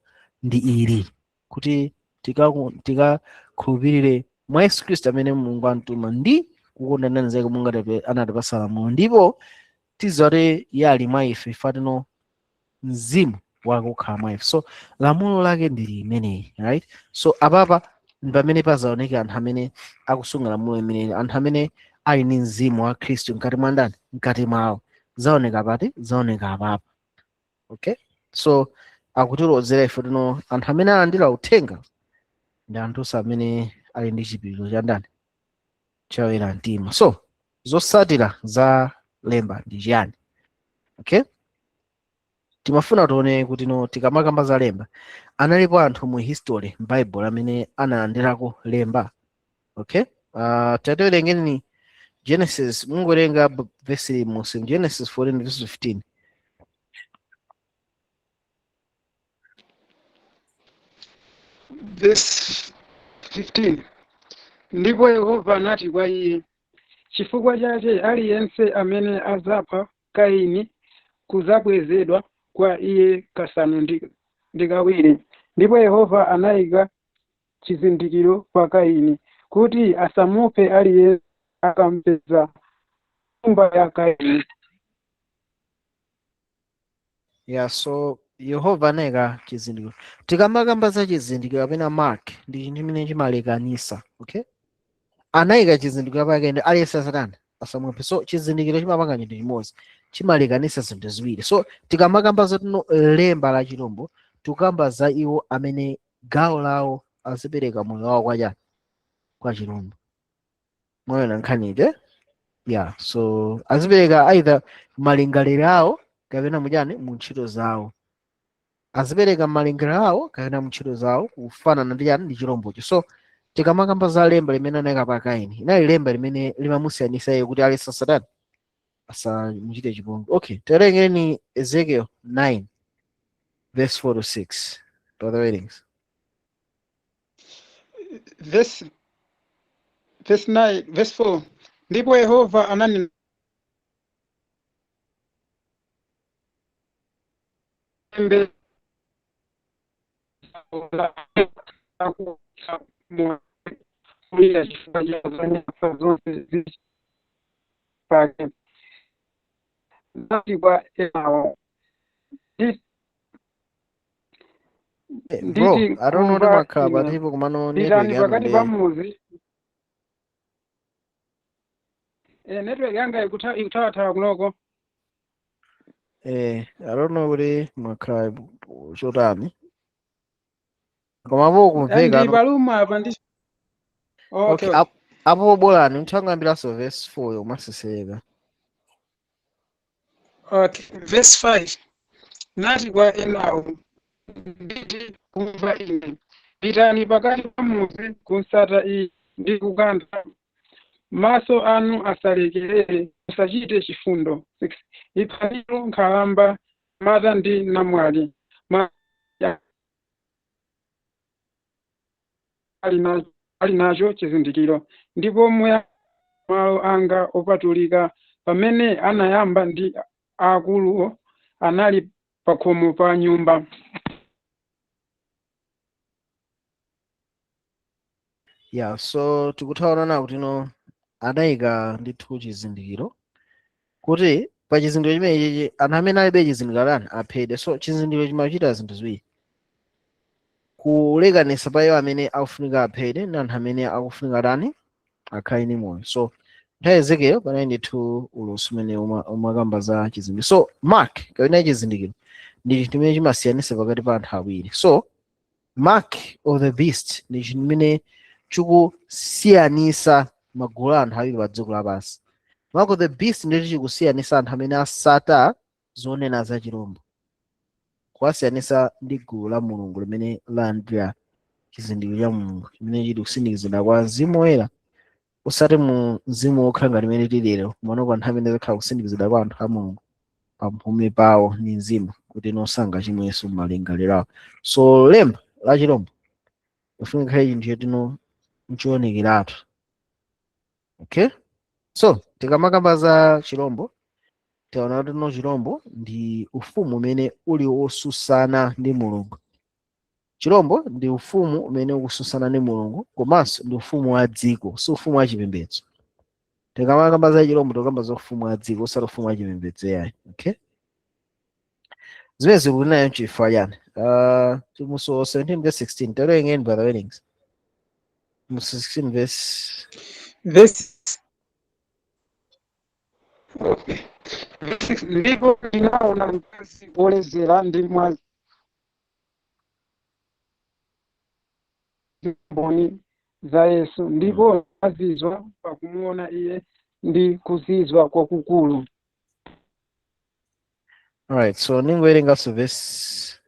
ndi ili kuti tikakhulupirire mwa Yesu Khristu amene Mulungu antuma ndi kukondana nzake kubunga ngati anatipasa lamulo ndipo tizoti yali mwa ife fatino mzimu wakukhala mwa ife. So lamulo lake ndili imeneyi, right? So apapa pamene pazaoneka anthu amene akusunga lamulo imeneyi, anthu amene ali ndi mzimu wa Khristu mkati mwa ndani, mkati mwawo. Zaoneka pati? Zaoneka apapa. Okay, so akutilozera ife tino anthu amene alandira uthenga ndi anthu amene ali ndi chipiriro cha ndani, cha oyera mtima. So zotsatira za lemba ndi chiyani? Okay, timafuna tione kuti no tikamakamba za lemba analipo anthu mu history m'Bible amene analandirako lemba. Okay, tatiwerengeni Genesis, mungowerenga verse limodzi Genesis 14 verse 15. Verse 15. Ndipo Yehova anati kwa iye, chifukwa chake aliyense amene azapha Kaini kuzabwezedwa kwa iye kasanu ndi kawiri. Ndipo Yehova anayika chizindikiro pa Kaini kuti asamuphe aliyense akampeza nyumba ya Kaini. Yeah, so Yehova anayika chizindikiro. Tikamakamba za chizindikiro kapena mark ndi chinthu chimene chimalekanisa. Okay, anayika chizindikiro pake ndi aliyense Satana asamuphe. So chizindikiro chimapanga chinthu chimodzi, chimalekanisa zinthu ziwiri. So tikamakamba za lemba la chilombo tukamba za iwo amene gawo lawo azipereka moyo wawo kwa chilombo. Moyo na nkhanije. Yeah, so azipereka either malingaliro awo kapena mujani mu ntchito zawo. Azipereka malingaliro awo kapena mu ntchito zawo kufanana ndi chilombocho. So tikamakamba za lemba limene anayika pa Kaini, inali lemba limene limamusiyanisa iye kuti alesa Satana asamuchite chipongwe. Okay, tiwerengeni Ezekiel 9 verse 4 to 6 brother readings. Verse 9 verse 4. Ndipo Yehova ananena Bro, I don't know the makha but people kumano pakati pa muzi network yanga ikuthawa kunoko. I don't know kuti makha chotani koma apo kumveka ndi paluma apa ndi okay apo bolani mthangambiraso verse 4 yomaseseka. Okay, verse 5. Nati kwa Esau, nditi kumva ine, pitani pakati pa muzi kunsata iyi ndi kukantha, maso anu asalekerere, musachite chifundo. 6. Iphaniro nkhalamba, mata ndi namwali, ali nacho chizindikiro, ndipo muya malo anga opatulika pamene anayamba ndi akuluwo anali pa khomo pa nyumba. Yeah, so tikutaona kuti no adayika ndithu chizindikiro kuti pa chizindikiro chimenechi anthu amene alibe chizindikiro lani aphedwe. So chizindikiro chimachita zinthu ziwiri, kulekanisa pa iwo amene akufunika aphedwe ndi anthu amene akufunika lani akhale ndi moyo. So nthawi Ezekiel panali ndithu ulusi umene umakamba za chizindikiro. So mark kapena chizindikiro ndi chinthu chimene chimasiyanisa pakati pa anthu awiri. So mark of the beast ndi chinthu chimene chikusiyanisa magulu a anthu awiri pa dziko lapansi. Mark of the beast ndicho chikusiyanisa anthu amene asata zonena za chirombo, kuwasiyanisa ndi gulu la mulungu limene landira chizindikiro cha mulungu chimene chili kusindikizidwa kwa mzimu woyera, usati mu mzimu wokha ngati limene tili lero, kumanoko anthu amene zakhala kusindikizidwa kwa anthu a mulungu pamphumi pawo ndi mzimu kuti nosanga chimwenso m'malingaliro awo. So lemba la chirombo ufunika khale chinthu chetino nchionekeratu. Okay, so tikamakamba za chirombo taona kuti no chirombo ndi ufumu umene uli osusana ndi mulungu. Chirombo ndi ufumu umene ukususana ndi mulungu komanso ndi ufumu wa dziko, si ufumu wa chipembedzo. Tikamakamba za chirombo tikamba za ufumu wa dziko osati ufumu wa chipembedzo yayi. Okay, zimene zikuti nayo chifukwa chani? Muso 17:16 tawerengeni brother Weddings. Muso 16 verse ndipo ndinaona mkazi woledzera ndi mwa mboni za Yesu, ndipo azizwa pakumuona iye ndi kuzizwa kwakukulu. Alright, so ningowerenganso verse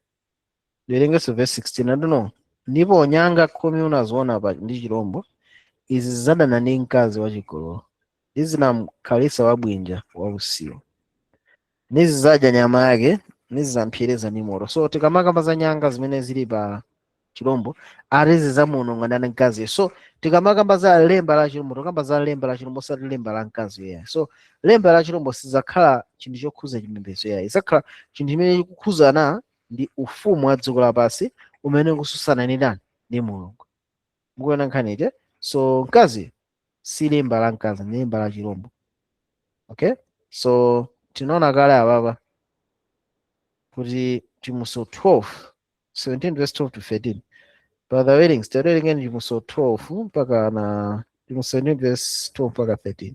16. I don't know. Ndipo nyanga khumi unaziona pa ndi chirombo izi zadana ndi mkazi wachigololo, zinamkhalitsa wabwinja wa usiku, nizidya nyama yake nizizampsereza ndi moto. So tikamakamba za nyanga zimene zili pa chirombo arizi zamuononga ndi mkazi. So tikamakamba za lemba la chirombo tikamba za lemba la chirombo osati lemba la mkazi yeye. So lemba la chirombo sizakhala chinthu chokhuza chipembedzo yeye, izakhala chinthu chimene chikukhuzana ndi ufumu wa dziko lapansi umene ukususana ndi ndani? Ndi mulungu. Mukuona nkhani? So mkazi si lemba la mkazi, ni lemba la chirombo. Okay, so tinaona kale apapa kuti Timuso 17 verse 12 to 13. Brother Weddings, tawerengeni Timuso 12 mpaka na Timuso 17 verse 12 mpaka 13.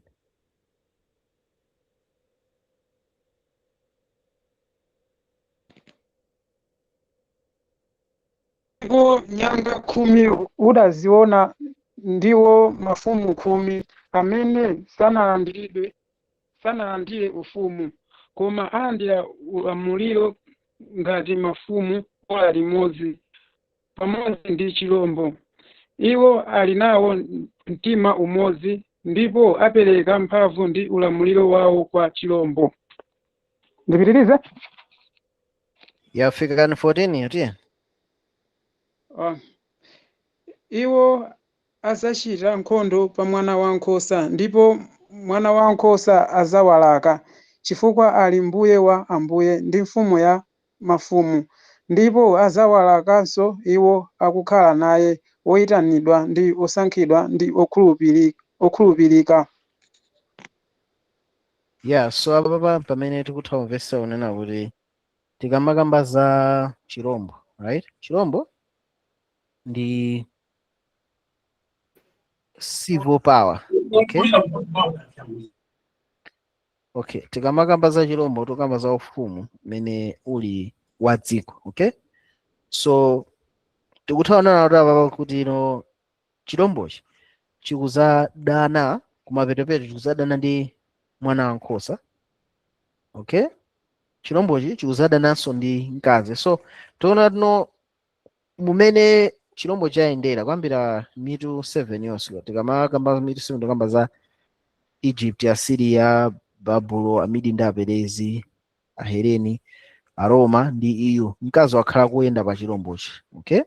Ndipo nyanga khumi udaziona ndiwo mafumu khumi amene sanalandire ufumu, koma alandira ulamuliro ngati mafumu ola limodzi pamodzi ndi chirombo. Iwo ali nawo mtima umodzi, ndipo apereka mphamvu ndi ulamuliro wawo kwa chirombo. Ndipitirize? Yafika kani 14 ati? Iwo azachita nkhondo pa mwana wankhosa, ndipo mwana wankhosa azawalaka, chifukwa ali mbuye wa ambuye ndi mfumu ya mafumu, ndipo azawalakanso iwo akukhala naye, oyitanidwa ndi osankhidwa ndi okhulupirika. Yeah, so apapa pamene tikutha kumvesa unena kuti tikamakamba za chirombo, right? Chirombo ndi civil power. Okay, okay, tikamakamba za chirombo tikamba za ufumu mene uli wa dziko. Okay, so tikuthaonana kuti apapa kuti no chirombochi chikuzadana kumapetepeto, chikuzadana ndi mwana wankhosa. Okay, chirombochi chikuzadananso ndi mkazi. So tiona tino mumene chirombo chayendera kwambira mitu 7 yonse. Tikamakamba mitu 7 tikamba za Egypt, Assyria, Babulo, Amidi ndi Aperezi, Aheleni, Aroma ndi EU. Mkazi wakhala kuyenda pa chirombochi. Okay,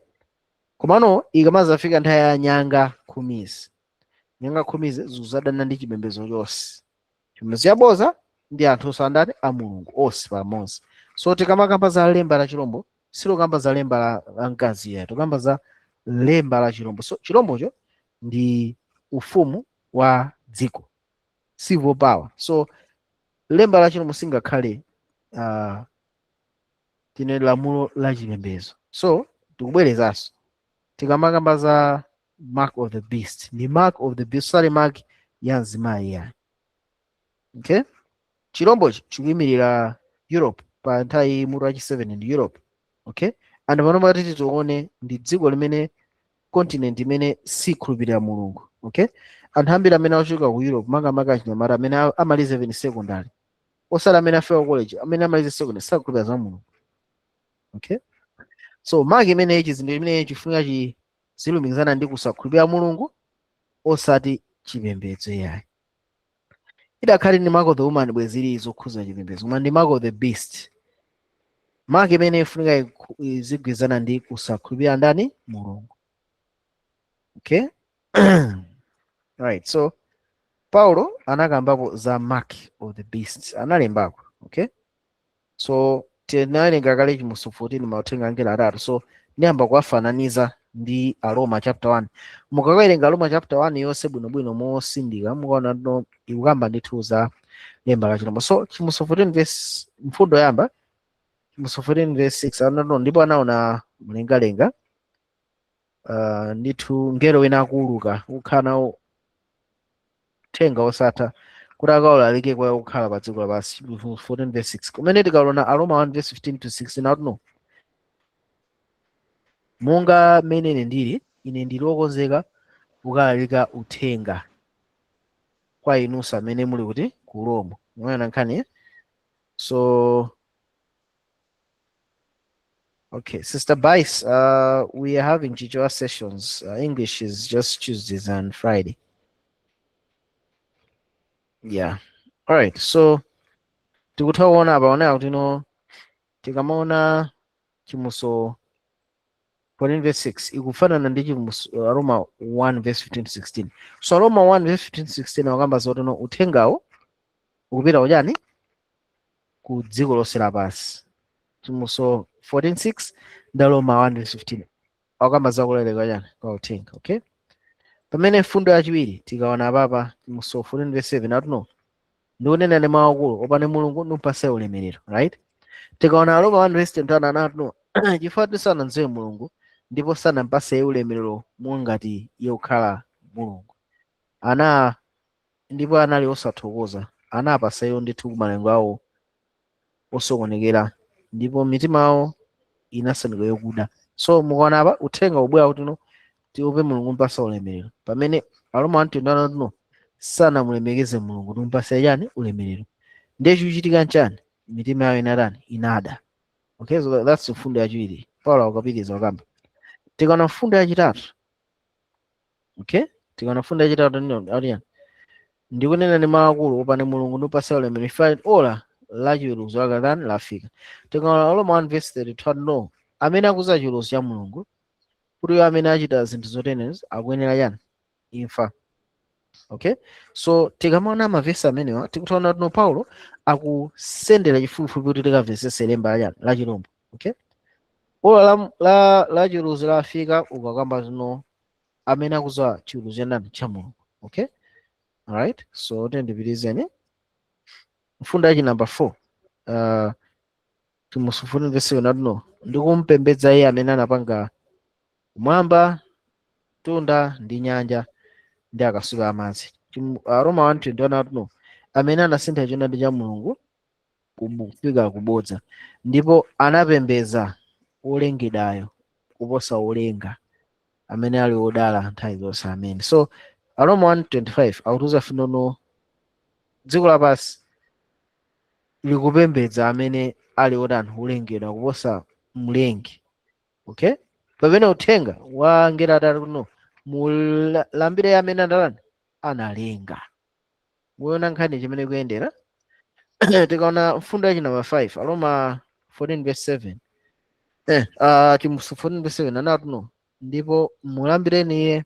komano ikamazafika nthawi ya nyanga khumisi, nyanga khumisi zikuzadana ndi chipembedzo chonse, chipembedzo chaboza ndi anthu osandani a mulungu onse pamodzi. So tikamakamba za lemba la chirombo silokamba za lemba la mkazi yetu, kamba za lemba la chirombo. So chirombocho ndi ufumu wa dziko, civil power. So lemba lachino singakhale tine lamulo la chipembedzo. So tikubwerezanso tikamakamba za mark of the beast, ndi mark of the beast, sali mark ya mzimayi yani. Okay, chirombochi chikuyimirira Europe pa nthawi mutu wachi 7 ndi Europe. Okay, and pano patiti tione ndi dziko limene continent imene sikhulupirira mulungu. Okay, anthu ambiri amene achoka ku Europe makamaka achinyamata amene amaliza 7 secondary osati amene afika college, amene amaliza secondary sakhulupirira za mulungu. Okay, so mark imene ichi zinthu imene chifunika zilumikizana ndi kusakhulupirira mulungu osati chipembedzo yayi. Idakhali ndi mark of the woman bwezili zokhuza chipembedzo, koma ndi mark of the beast, mark imene ifunika izigwizana ndi kusakhulupirira ndani mulungu. Okay. Right, so Paulo anakambapo za mark of the beast, analembako. Okay, so tinawerenga kale chimusu 14 mauthenga angelo atatu, so niyamba kuwafananiza ndi Aroma chapter 1. Mukawerenga Aroma chapter 1 yonse bwinobwino mosindika mukaona no ikukamba ndithu za lemba la chilombo. So chimusu 14 verse mfundo yamba, chimusu 14 verse 6 anano ndipo anaona mlengalenga ndithu ngelo wina akuuluka ukhala nawo uthenga osatha kuti akaulalike kwa kukhala pa dziko lapansi. 14 verse 6 kumene tikaona Aroma 1 verse 15 to 16 autuno monga mmene ndili ine ndili wokonzeka kukalalika uthenga kwa inunso amene muli kuti ku Roma. Mwana nkhani. So okay, Sister Bice, we are having Chichewa sessions. English is just Tuesdays and Friday. Yeah. All right. So tikutaona abaona kuti tikamaona chimuso 14 verse 6 ikufanana ndi chimuso Roma 1 verse 15 to 16. So Roma 1 verse 15 to 16 wakamba zoti uthengawo ukupita kujani ku dziko lonse lapansi. Chimuso 14:6 ndi Roma 1 verse 15 wakamba zakulalika jani kwa uthenga. Okay, pamene mfundo yachiwiri tikaona papa chimuso 14 verse 7 atuno ndikunena ndi mawu akulu opane mulungu numpase ulemerero. Right, tikaona Roma 1 verse 10 atuno chifukwa sanamdziwe mulungu ndipo sanampase ulemerero mungati iye kukhala mulungu ndipo anali osathokoza, anapasayo ndithu malengo awo osokonekera ndipo mitima yawo inasanduka yokuda. So mukaona apa uthenga ubwera kuti tiupe mulungu mpasa ulemerero, pamene Aroma 1:10 sanamulemekeze mulungu numpasa chani ulemerero. Ndiye chikuchitika nchani? Mitima yawo inadani inada. Okay, so that's mfundo yachiwiri. Paulo akapitiriza wakamba. Tikaona mfundo yachitatu. Okay, tikaona mfundo yachitatu ndikunena ndi mawu akulu opane mulungu numpasa ulemerero ifali ola la chiweruzo lakadani lafika. Tikaona Roma 1 verse 32 amene akuza chiweruzo cha mulungu kuti amene achita zinthu zotenezi akuyenera chani imfa. Okay, so tikamaona mavesi amenewa tikutaona kuti Paulo akusendera chifupifupi kuti tikavesese lemba la chilombo. Okay, ola la chiweruzo lafika ukakamba zino amene akuza chiweruzo chanani cha mulungu. Okay, all right, so tendipitizeni mfundo yachi number 4 chimusu 14 verse 7 ndikumpembedza iye amene anapanga kumwamba, tunda ndi nyanja ndi akasupe amadzi. Roma 1:21 amene anasintha choonadi cha mulungu kufika kubodza ndipo anapembedza olengedwayo kuposa olenga amene ali odala nthawi zonse. Amen. So Roma 1:25 akutuza finono dziko lapansi likupembedza amene ali odani olengedwa kuposa mlengi. Okay, pamene uthenga wa ngelo atatu kuno mulambire amene andalani analenga. Muona nkhani chimene kuyendera. Tikaona mfundo yachi number 5 Aroma 14 verse 7 chimusu 14 verse 7 anatuno ndipo mulambireni iye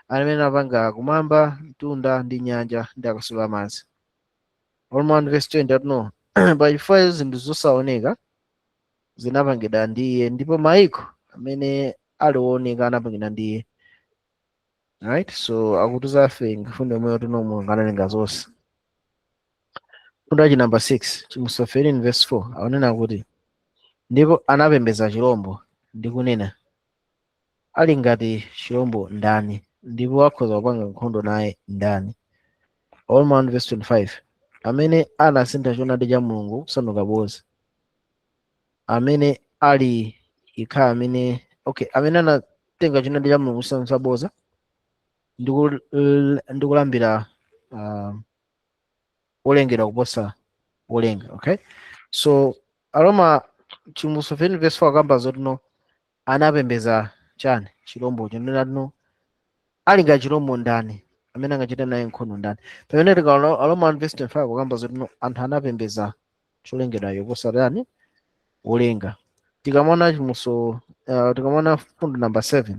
amene anapanga kumwamba, tunda ndi nyanja ndi akasupe amadzi. Roma 1 verse 20 atuno pachifukwa zinthu zosaoneka zinapangidwa ndi iye ndipo maiko amene alioneka anapangidwa ndi iye. right? So akutiza afe ngifunde moyo tuno mulungu analenga zonse. Fundachi number 6 chimuso 13 verse 4 aonena kuti ndipo anapembedza chirombo ndi kunena ali ngati chirombo ndani ndipo akhoza kupanga nkhondo naye ndani. Romans 1 verse 25 amene anasintha choonadi cha mulungu kusanduka bodza, amene ali ikhala amene amene anatenga choonadi cha mulungu kusanduka bodza ndi kulambira olengedwa kuposa olenga. Okay, so Aroma chimuso 15 verse 4 akamba zoti anapembedza chani chirombocho ndinatino ali ngati chirombo ndani amene angachita naye nkhondo ndani. Pamene tikaona Aroma 1 verse 25 akamba zoti anthu anapembedza cholengedwayo kuposa tani olenga. Tikamona chimuso tikamona fundo number 7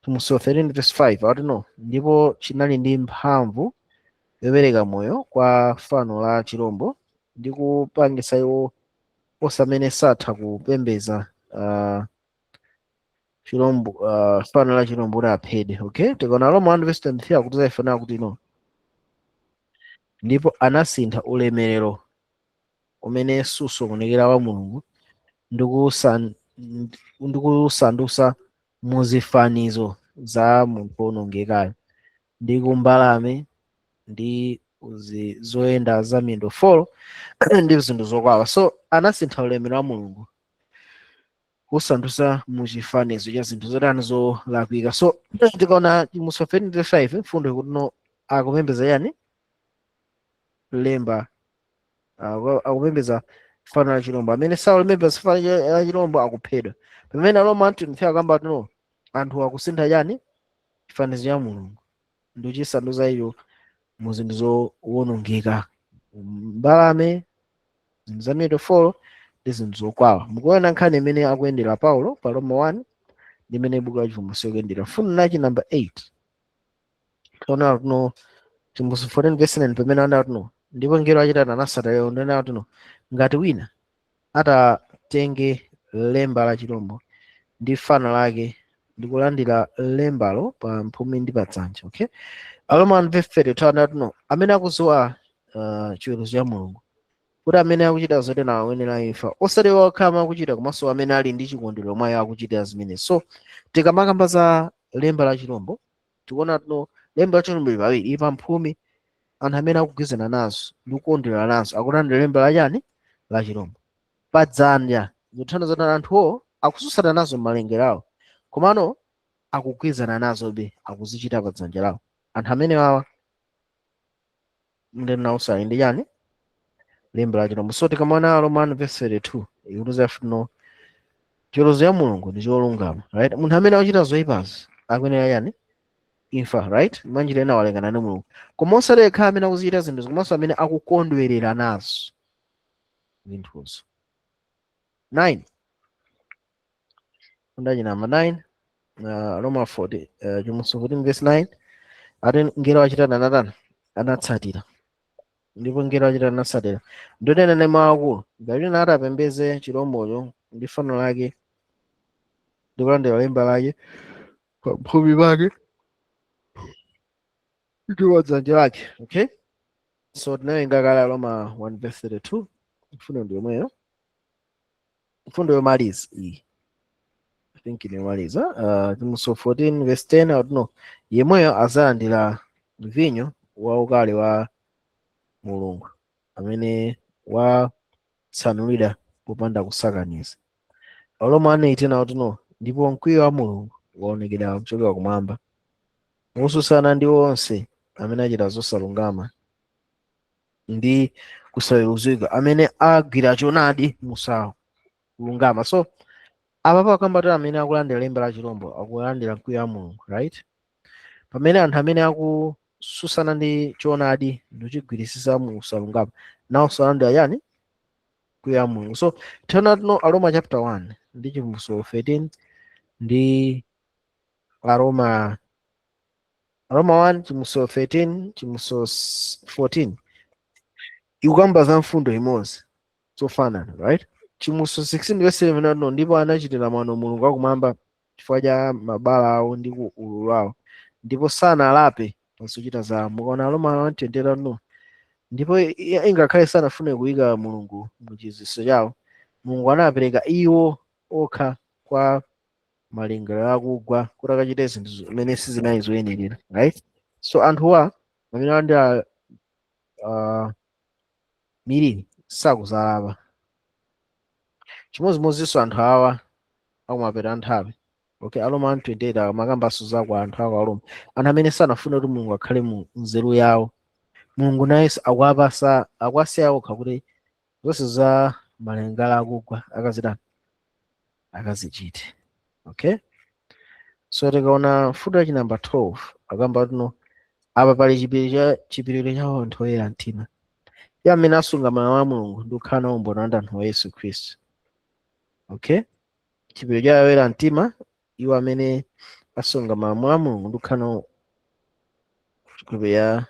chimuso 13 verse 5 ati ndipo chinali ndi mphamvu yopereka moyo kwa fano la chirombo ndi kupangisa iwo osamene satha kupembedza chirombo fano la chirombo kuti aphedwe. Okay, tikaona Roma 1 verse 23 akutiza ifanana kuti ndipo anasintha ulemerero umene susokonekera wa mulungu ndikusandutsa muzifanizo za munthu wonongekayo ndi kumbalame ndi zoyenda za miyendo folo ndi zinthu zokwawa. So anasintha ulemerero wa mulungu kusandutsa muchifanizo cha zinthu zotani zolakwika. So tikaona chimuso 15 mfundo kuti akupembedza yani lemba akupembedza fano la chirombo, amene salepembedza fano la chirombo akuphedwa. Pamene Roma 23 akamba anthu akusintha yani chifanizo cha mulungu ndi chisandutsa iyo mu zinthu zowonongeka, mbalame, zinthu za miyendo folo ndi zinthu zokwawa. Mukuona nkhani imene akuyendera Paulo pa Roma 1 ndi imene buku la Chivumbulutso ikuyendera. Fundo nachi number 8 kaona chimuso 14 verse 9 pamene anda ndipo ngelo achitatu anasata lero ndena ngati wina atatenge lemba la chirombo ndi fano lake ndi kulandira lembalo pa mphumi ndi pa dzanja. Okay, Aroma 1 verse 30 amene akudziwa chiweruzo cha mulungu kuti amene akuchita zotero ayenera imfa, osati okha akuchita komanso amene ali ndi chikondwerero mwa iwo akuchita zimene. So tikamakamba za lemba la chirombo tikuona lemba la chirombo ili pa mphumi, anthu amene akugwizana nazo ndi kukondwerera nazo akulandira lemba la chani la chirombo pa dzanja. Zothandiza zoti anthuwo akususana nazo m'malengero awo komano akugwizana nazobe akuzichita pa dzanja lawo. Anthu amene wawa ndena usali ndi chani lemba la chirombo. So tikamona Roma 1 verse 32 ikutuza chiweruzo cha mulungu ndi cholungama, right? Munthu amene akuchita zoyipazi akuyenera yani imfa, right? Manjira ena walekana ndi mulungu koma osati yekha amene akuzichita zinthu komanso amene akukondwerera nazo zinthuzo. 9 fundachi number 9 Roma 40 chimuso 14 verse 9 ati ngelo achitatu anatsatira ndipo ngelo achitatu anatsatira ndonena ndi mawu akulu ngati wina atapembedze chirombocho ndi fano lake ndi kulandira lemba lake pa mphumi pake ndi pa dzanja lake. Okay, so tinawerenga kale Roma 1 verse 32 mfundo ndi yomweyo, mfundo yomaliza iyi I think inamaliza chimuso 14 verse 10 yemweyo azalandira vinyo wa ukali wa mulungu amene watsanulidwa popanda kusakaniza. Aroma 1:18 ndipo mkwiyo wa mulungu waonekera kuchokera kumwamba mosusana ndi onse amene achita zosalungama ndi kusaweruzika, amene agwira choonadi mosalungama. So apa pakambata amene akulandira lemba la chirombo akulandira mkwiyo wa mulungu, right? Pamene anthu amene akususana ndi choonadi ndi kuchigwirisisa mosalungama nawo salandira yani mkwiyo wa mulungu. So tiona Aroma chapter 1 ndi chimuso 13 ndi Aroma 1 chimuso 13 chimuso 14 ikukamba za mfundo imodzi zofanana, right? Chimuso 16 verse 11 ndipo anachitira mwano mulungu wakumwamba chifukwa cha mabala awo ndi ululu wawo ndipo sanalape pazochita zawo. Mukaona Aroma 1:20 ndipo ingakhale sanafune kuyika Mulungu muchiziso chawo, Mulungu anapereka iwo okha kwa malingaliro akugwa kuti akachite zinthu zimene sizinali zoyenera, right? So anthuwa amene alandira miliri sakuzalapa. Chimodzimodzinso anthu awa akumapeta nthawi. Okay, Aroma 1:28 makambaso zakwa anthu ako Aroma, anthu amene sanafune kuti Mulungu akhale mu nzeru yawo, Mulungu naye akuwasiya okha kuti zonse za malingaliro akugwa akazichite. Okay, so tikaona futo yachi namba 12 akamba kuti apa pali chipiriro cha anthu oyera mtima, iwo amene asunga malamulo a Mulungu ndi kukhala nawo umboni ndi anthu a Yesu Khristu. Okay, chipiriro cha oyera mtima, iwo amene asunga malamulo a Mulungu ndi kukhala nawo chikhulupiriro ya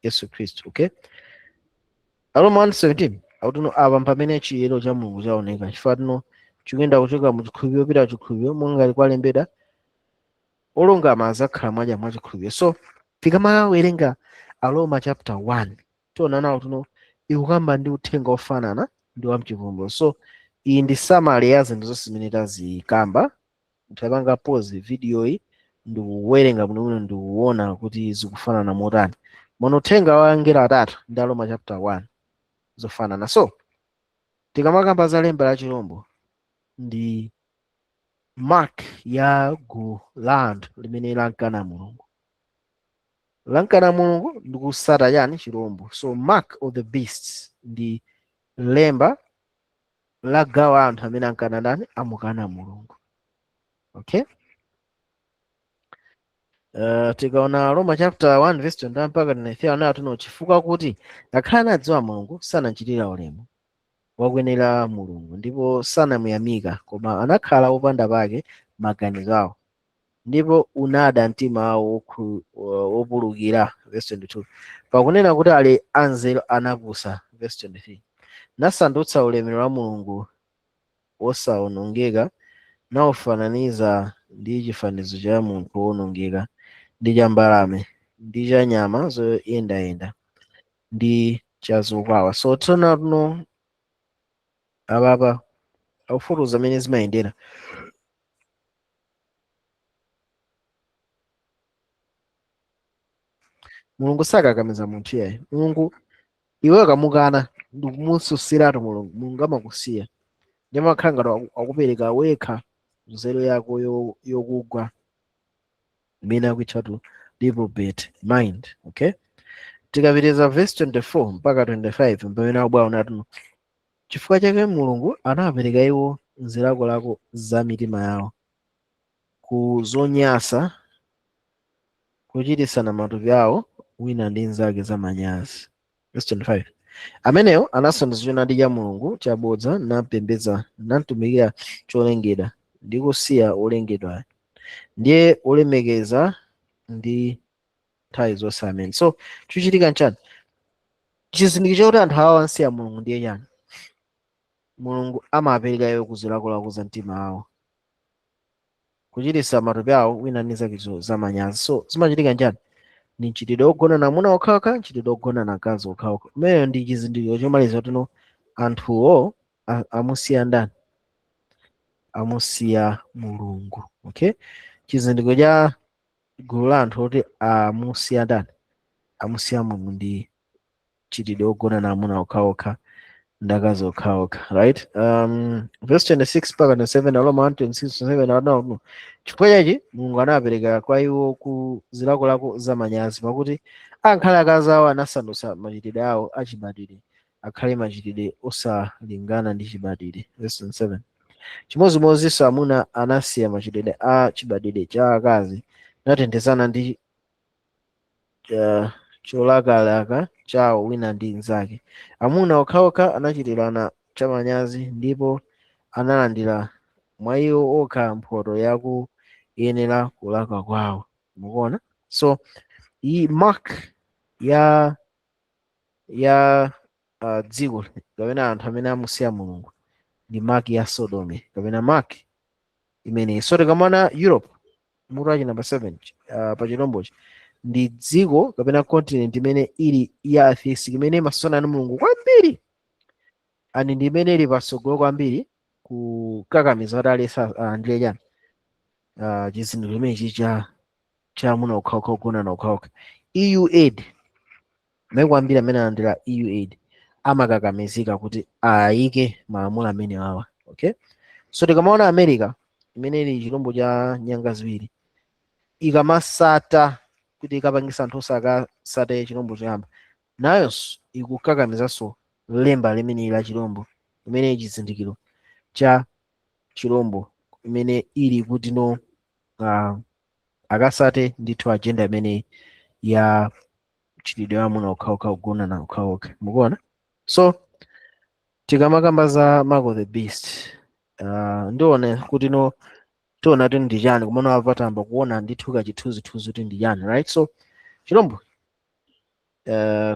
Yesu Khristu. Okay, Aroma 1:17 akuti apa pamene chiyero cha Mulungu chaoneka, chifukwa chikuyenda kuchoka mu chikhulupiriro kupita chikhulupiriro, monga kwalembedwa, olungama adzakhala mwadya mwa chikhulupiriro. So tikamawerenga Aroma chapter 1 tionana kuti ikukamba ndi uthenga ofanana ndi wa mchivumbulutso. So iyi ndi summary ya zinthu zonse zimene tazikamba. Tapanga pause video iyi ndikuwerenga bwinobwino ndikuona kuti zikufanana motani. Mono uthenga wa angelo atatu ndi Aroma chapter 1 zofanana. So tikamakamba za lemba la chirombo ndi mark ya gulu la anthu limene lankana Mulungu. Lankana Mulungu ndi kusata chani? Chirombo. So mark of the beasts ndi lemba la gawo anthu amene ankana ndani? Amukana Mulungu. Okay, tikaona Roma chapter 1 verse 20 mpaka 23 anayo chifukwa kuti ngakhale anadziwa Mulungu sanachitira ulemu wakwenera Mulungu ndipo sanamuyamika, koma anakhala opanda pake maganizo awo, ndipo unada mtima awo wopulukira. Verse 22 pakunena kuti ali anzeru anapusa. Verse 23 nasandutsa ulemerero wa Mulungu wosawonongeka nawufananiza ndi chifanizo cha munthu wowonongeka ndi cha mbalame ndi cha nyama zoyendayenda ndi cha zokwawa. So tsono apapa akufotokoza zimene zimayendera. Mulungu sakakamiza munthu iyayi. Mulungu iwe akamukana ndi kumususiratu Mulungu amakusiya, ndi makhala ngati akupereka wekha nzeru yako yokugwa imene akuitchatu reprobate mind. Okay, tikapitiriza verse 24 mpaka 25 pamene akubwera unati chifukwa chake Mulungu anawapereka iwo zilakolako za mitima yawo ku zonyansa, kuchitisana matupi awo wina ndi nzake za manyazi. Verse 25 ameneyo anasandutsa choonadi cha Mulungu chabodza napembedza natumikira cholengedwa ndi kusiya olengedwa, ndiye olemekeza ndi nthawi zonse. Amen. So chichitika nchani? Chizindikiro chakuti anthu awa ansiya Mulungu ndiye chani? Mulungu amapereka iwo kuzilakolako za mtima awo, kuchitisa matupi awo wina ndi nzake za manyazi. So zimachitika nchani? Ni mchitidwe ogona na amuna okhaokha, mchitidwe ogona na akazi okhaokha. Umeneyo ndi chizindikiro chomaliza kuti anthuwo amusiya ndani? Amusiya Mulungu. Okay, chizindikiro cha gulu la anthu oti amusiya ndani? Amusiya Mulungu ndi mchitidwe ogona na amuna okhaokha ndi akazi okhaokha. Right, verse 26 mpaka 27 Aroma 1:26-27 anaona chifukwa chachi Mulungu anapereka kwa iwo ku zilakolako za manyazi, pakuti ankhala akazi awo anasandutsa machitidwe awo achibadwire akhale machitidwe osalingana ndi chibadwire. Verse 27 chimodzimodzinso amuna anasiya machitidwe a chibadwire cha akazi natenthetsana ndi cholakalaka chawo wina ndi nzake. Amuna okhaokha anachitirana chamanyazi ndipo analandira mwa iwo okha mphotho yakuyenera kulakwa kwawo. Mukuona? So iyi mark ya dziko kapena anthu amene amusiya Mulungu ndi mark ya Sodome kapena mark imeneyi. So tikamana Europe mutu wachi number 7 pa chilombochi ndi dziko kapena continent imene ili ya atheist imene imasona ndi mulungu kwambiri ani ndi imene ili patsogolo kwambiri kukakamiza kuti alesa andile chani chizindikiro chimenechi cha amuna okhaokha kugonana okhaokha. EU aid maiko ambiri amene alandira EU aid amakakamizika kuti ayike malamulo amene wawa. Okay, so tikamaona America imene ili chilombo cha nyanga ziwiri ikamasata kuti ikapangisa anthu osakasate chilombo choyamba nayonso ikukakamizanso lemba limene la chilombo imene chizindikiro cha chilombo imene ili kuti no akasate ndithu agenda imene ya chitidwe ya amuna okhaokha kugonana okhaokha mukuona. So tikamakamba za Mark of the Beast ndione kuti no tiona kuti ndi chani kumene apatamba kuona ndithu kachithunzithunzi kuti ndi chani, right? So chilombo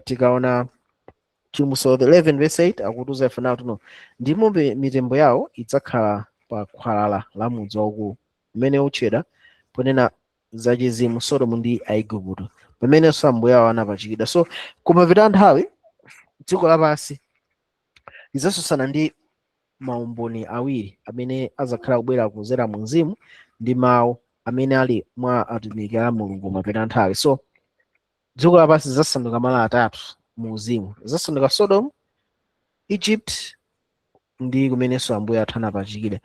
tikaona Chimuso 11 verse 8 akutuza ife nawo tuno ndimo mitembo yawo idzakhala pa khwalala la mudzi waukulu umene utchedwa ponena za chizimu Sodomu ndi Aigupto pamene sambo yawo anapachikidwa. So kumapita nthawi dziko lapansi lidzasosana ndi maumboni awiri amene azakhala kubwera kuzera mu mzimu ndi mawu amene ali mwa atumiki a Mulungu kumapita nthawi. So dziko lapansi lidzasanduka malo atatu mu uzimu, lidzasanduka Sodom, Egypt ndi kumenenso ambuye athu anapachikidwa.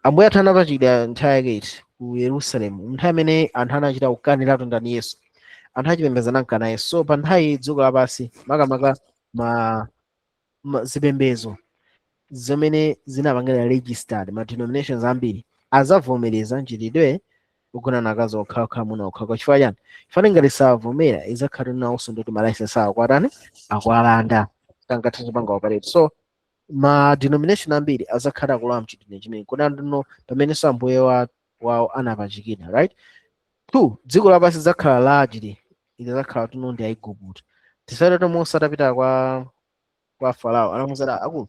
Ambuye athu anapachikidwa nthawi yake iti ku Yerusalemu nthawi imene anthu anachita kukaniratu ndani Yesu, anthu achipembedza nkana Yesu. So pa nthawi dziko lapansi makamaka zipembedzo zimene zinapangira registered ma denominations ambiri azavomereza nchitidwe kugonana akazi okhaokha amuna okhaokha. Chifukwa chani? Chifukwa ngati savomera idzakhala nawonso ndoti malayisensi awo kwatani akualanda tangathanso panga operate. So ma denomination ambiri azakhala akulowa mchitidwe chimene kuna ndino pamenenso ambuye wawo anapachikidwa, right? 2 dziko lapansi lidzakhala largely lidzakhala tuno ndi Aigupto. Tisati Mose atapita kwa Farao anamuzera akulu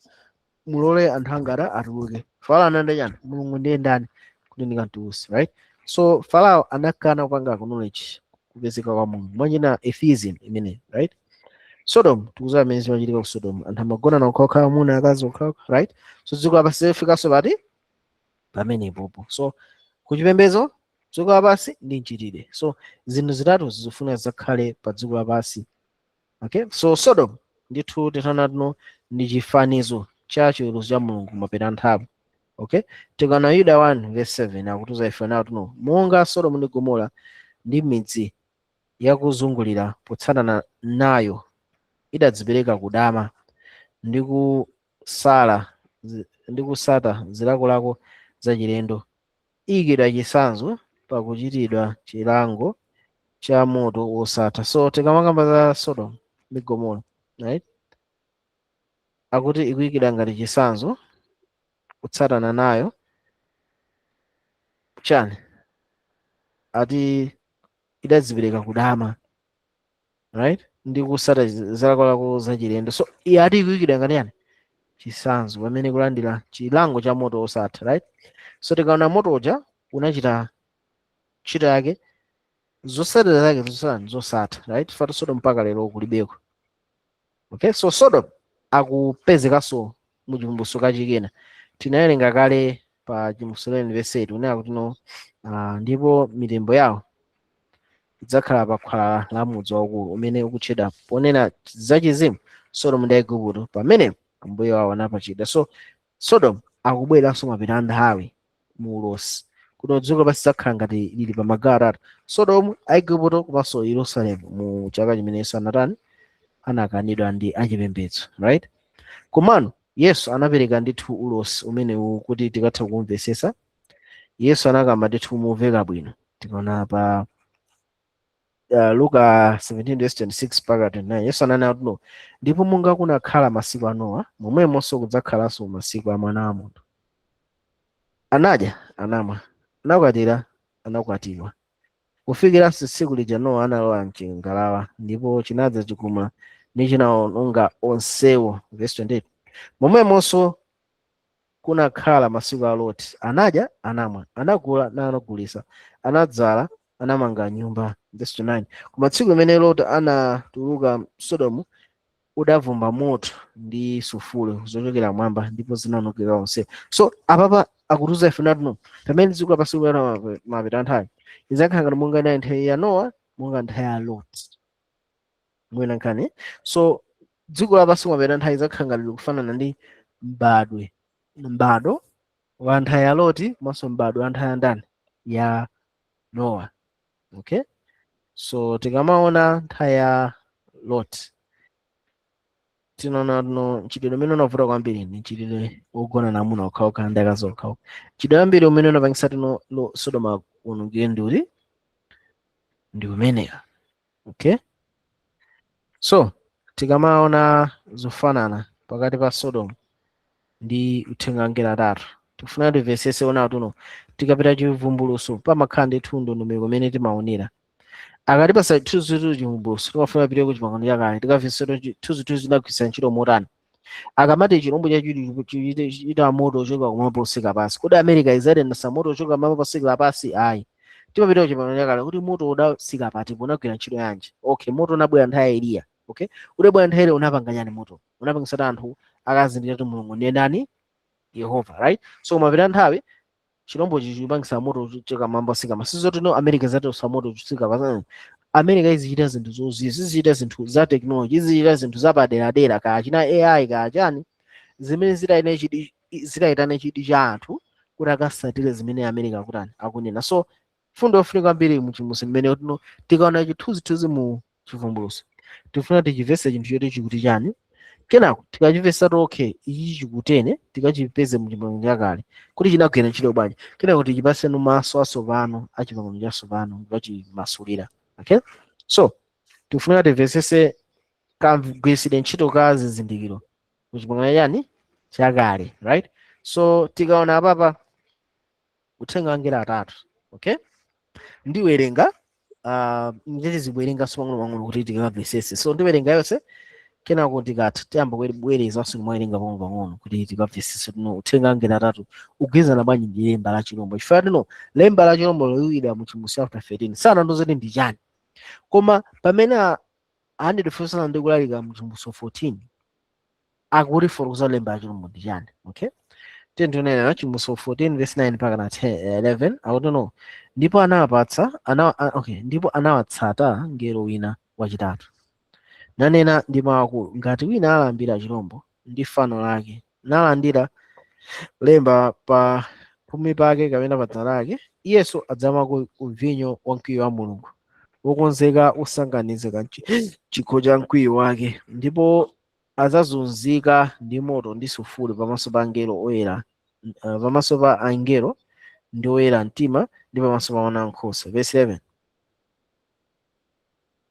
mulole anthu anga atuluke. Farao ananena chani? Mulungu ndiye ndani kuti ndikantulutse, right? So Farao anakana kupanga knowledge kupezeka kwa Mulungu mwachina atheism imene, right? Sodom tikuza amene zimachitika ku Sodom anthu amagonana okhaokha amuna akazi okhaokha, right? So dziko lapansi lifikanso pati pamene popo. So kuchipembedzo dziko lapansi ndi mchitidwe. So zinthu zitatu zizofuna zakhale pa dziko lapansi. Okay, so Sodom ndithu titana tuno ndi chifanizo cha chiweruzo cha Mulungu kumapita nthawi. Okay, tikana Yuda 1 verse 7 akutuza ife nawo tuno monga Sodom ndi Gomora ndi midzi yakuzungulira potsatana nayo idadzipereka kudama ndi kusata zilakolako za chilendo, iyikidwa chitsanzo pakuchitidwa chilango cha moto wosatha. So tikamakamba za Sodom ndi Gomora, right, akuti ikuyikidwa ngati chitsanzo kutsatana nayo chani ati idadzipereka kudama, right, ndi kusata zilakolako za chilendo. So ati ikuyikidwa ngati yani chitsanzo pamene kulandira chilango cha moto wosatha, right? So tikaona moto uja unachita ntchito yake zotsatira zake zosatha, right? Fata Sodom mpaka lero kulibeko. Okay, so Sodom akupezekanso mu chivumbulutso kachikena tinawerenga kale pa Chimuso 11 verse 8 unena kuti no ndipo mitembo yawo idzakhala pa khwalala la mudzi waukulu umene ukutchedwa ponena za chizimu Sodom ndi Aigupto pamene ambuye wawo anapachikidwa. So Sodom akubweranso mapita nthawi mu ulosi kuti dziko lapansi lidzakhala ngati lili pa magawo atatu: Sodom, Aigupto komanso Yerusalemu mu chaka chimene Satana anakanidwa ndi achipembedzo, right? Komano Yesu anapereka ndithu ulosi umenewu kuti tikatha kumvesesa. Yesu anakamba ndithu mumveka bwino tikaona pa Luka 17:26 mpaka 29. Yesu ananena kuti no ndipo monga kunakhala masiku a Nowa momwemonso kudzakhalanso masiku a Mwana wa Munthu. Anadya, anamwa, anakwatira, anakwatiwa, kufikiranso tsiku lija Nowa analowa mchingalawa ndipo chinadza chigumula ndi chinawononga onsewo. Verse 28. Momwemonso kunakhala masiku a Loti. Anadya, anamwa, anagula, anagulitsa, anadzala anamanga nyumba. Verse 9. Koma tsiku limene Loti anatuluka Sodomu udavumba moto ndi sulfule zochokera mwamba ndipo zinawonongeka onse. So apapa akutiuza ife natuno pamene dziko lapansi likuyenda mapita nthawi izakhala ngati monga inayi nthawi ya Nowa monga nthawi ya Lot. Mwina nkhani. So dziko lapansi mapita nthawi izakhala ngati likufanana ndi m'bado wa nthawi ya Loti komanso m'bado wa nthawi ya ndani ya Nowa. Okay, so tikamaona nthawi ya Lot tinaona no mchitidwe umene unavuta kwambiri ni mchitidwe wogona na amuna okhaokha ndi akazi okhaokha. Mchitidwe ambiri umene unapangisa tino Sodoma kuwonongeka ndi umenewa. Okay, so tikamaona zofanana pakati pa Sodoma ndi uthenga wa angelo atatu tifuna tivesese ona tuno tikapita chivumbuluso pamakhala ndi thundo numero umene timaonera akatipasa thuzutu chivumbuluso timafuna pite ku pangano yakale tikavesera thuzutu zinagwisa ntchito motani akamati chirombo chachiwiri chita moto ochoka kumwamba osika pasi kodi America izatendesa moto ochoka kumwamba osika pasi ayi timapita ku pangano yakale kuti moto udasika pati unagwira ntchito yanji. Okay, moto unabwera nthawi ya Eliya. Okay, udabwera nthawi unapanganyani moto unapangisa anthu akazindikira kuti Mulungu ndiye ndani Yehova, right? So mapita nthawi chirombo chichipangisa moto ochoka kumwamba osika pasi sizoti no America izatendesa moto osika pasi. America izichita zinthu zoziya zizichita zinthu za technology izichita zinthu zapaderadera kachina AI kachani zimene zitayitane chidi cha anthu kuti akasatire zimene America akutani akunena. So fundo yofunika kwambiri muchimusi mmene utino tikaona chithunzithunzi mu chivumbuluso tifuna tichivese chinthu choti chikuti chani kenako tikachivesa okay ichi chikutene tikachipeze mu chipangano chakale kuti chinagwira ntchito bwanji kenako tichipase maso atsopano a chipangano chatsopano kuchimasulira. Okay, so tifuna tivesese kagwiritsidwe ntchito ka zizindikiro mu chipangano chani chakale, right? So tikaona apapa uthenga wa angelo atatu. Okay, ndiwerenga nditi zibwerenga pang'ono kuti tikavesese. So ndiwerenga yonse kenako tikatha tiyamba kubwereza aso mwawerenga pang'ono kuti tikavesese no uthenga wa angelo atatu ugwizana bwanji ndi lemba la chirombo chifukwa tino lemba la chirombo loyuida mu chimusi chapter 13 sanandozoti ndi chani koma pamene andifunsa ndikulalika mu chimusi 14 akuti fotokoza lemba la chirombo ndi chani. Okay, tintonena chimusi 14 verse 9 mpaka na 11 akuti no ndipo ndipo anawatsata ngelo wina wachitatu nanena ndi mawu akulu ngati wina alambira chirombo ndi fano lake nalandira lemba pa phumi pake kapena pa dzanja lake iyenso adzamwa vinyo wa mkwiyo wa Mulungu wokonzeka usanganizika chikho cha mkwiyo wake ndipo adzazunzika ndi moto ndi sulfule pamaso pa angelo oyera pamaso pa angelo ndi oyera mtima ndi pamaso pa Mwana Wankhosa. Verse 11.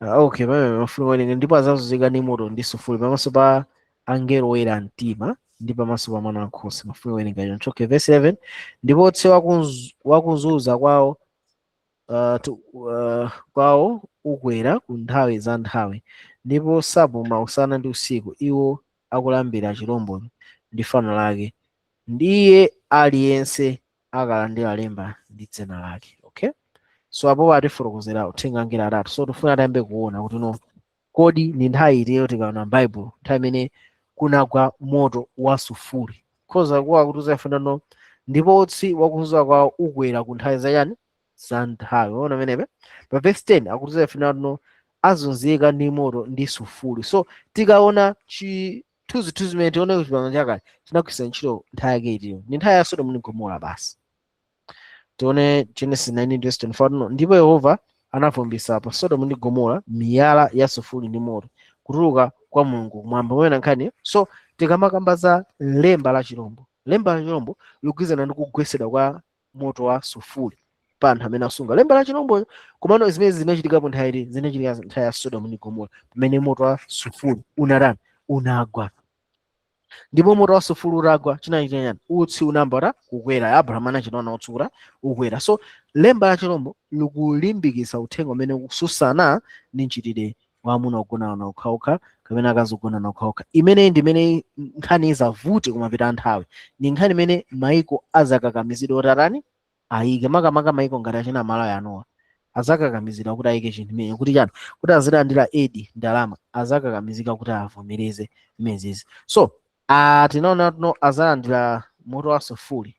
Okay, pamene mafuna werenga ndipo adzazunzika ndi moto ndi sulfule pamaso pa angelo oyera mtima ndi pamaso pa Mwana Wankhosa. Mafuna werenga choncho. Okay, verse 11. ndipo utsi wakuzunza kwawo kwawo ukwera ku nthawi za nthawi ndipo sapuma usana ndi usiku iwo akulambira chirombo ndi fano lake ndiye aliyense akalandira lemba ndi dzina lake. Okay, so apo atifotokozera uthenga wa angelo atatu. So tifuna tayambe kuona kuti no kodi ni nthawi itiyo tikaona Bible nthawi imene kunagwa moto wa sulfuri khoza kuwa kuti uzafuna no ndipo utsi wakuzunza kwawo ukwera ku nthawi za yani za nthawi. Ona menepe pa verse 10 akuti uzafuna no azunzika ndi moto ndi sulfuri. So tikaona chithunzithunzi zimene tione kuti pangano chakale chinagwisa ntchito nthawi yake itiyo ni nthawi ya Sodomu ndi Gomora basi. Tione Genesis 19:24 ndipo Yehova anavumbisa pa Sodomu ndi Gomora miyala ya sulfuri ndi moto kutuluka kwa Mulungu kumwamba. Mwena nkhani. So tikamakamba za lemba la chirombo likugwizana ndi kugwesedwa kwa moto wa sulfuri pa anthu amene asunga lemba la chirombo komano zimene zinachitikapo nthawi zinachitika nthawi ya Sodomu ndi Gomora pamene moto wa sulfuri unagwa ndipo moto wa sulfuri uragwa chinachita yani utsi unambara kukwera. Abrahamu anachitaona utsura ukwera. So lemba la chirombo likulimbikitsa uthenga umene ukususana ndi mchitidwe wa amuna ogonana okhaokha kapena akazi ogonana okhaokha. Imene ndi imene nkhani izavute kumapita nthawi ni nkhani imene maiko azakakamizidwa otarani ayike makamaka maiko ngati achina malo yanowa azakakamizira kuti ayike chinthu chimene kuti chani kuti azilandira edi ndalama azakakamizika kuti avomereze zimenezi. So tinaona tuno azalandira moto wa sufuli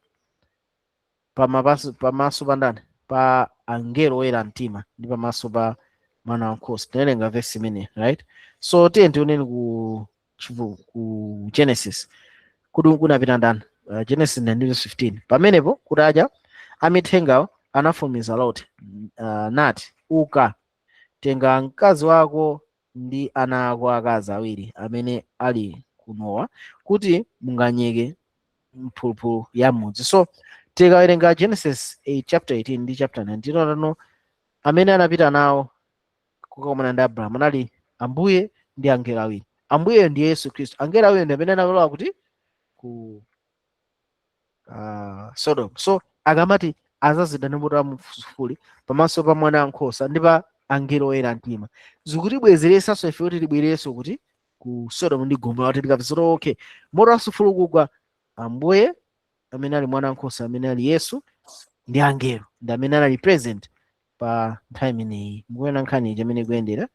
pamaso pa ndani pa angelo oyera mtima ndi pamaso pa mwana wankhosa. Tinawerenga vesi imene, right? So tiye tioneni ku Genesis kuti kunapita ndani. Genesis 19:15 pamenepo kuti aja amithengawo anafumiza Loti nati uka tenga mkazi wako ndi ana ako akazi awiri amene ali kunowa kuti munganyeke mphulupulu ya mudzi. So tikawerenga Genesis 8 chapter 18 ndi chapter 19 tinoona amene anapita nawo kukakumana ndi Abrahamu anali ambuye ndi angelo awiri. Ambuye ndi Yesu Khristu, angelo awiri ndi amene analowa kuti ku Sodom. So akamati azazida ndi moto wa sufuli pamaso pa mwana wankhosa ndi pa angelo oyera mtima zikutibwezeresanso ife kuti tibwererenso kuti ku Sodom ndi Gomora kuti tikapezera okay moto wa sufuli kugwa, ambuye amene ali mwana wankhosa amene ali Yesu ndi angelo ndi amene anali present pa nthawi imeneyi. Mukuona nkhani ija imene ikuyendera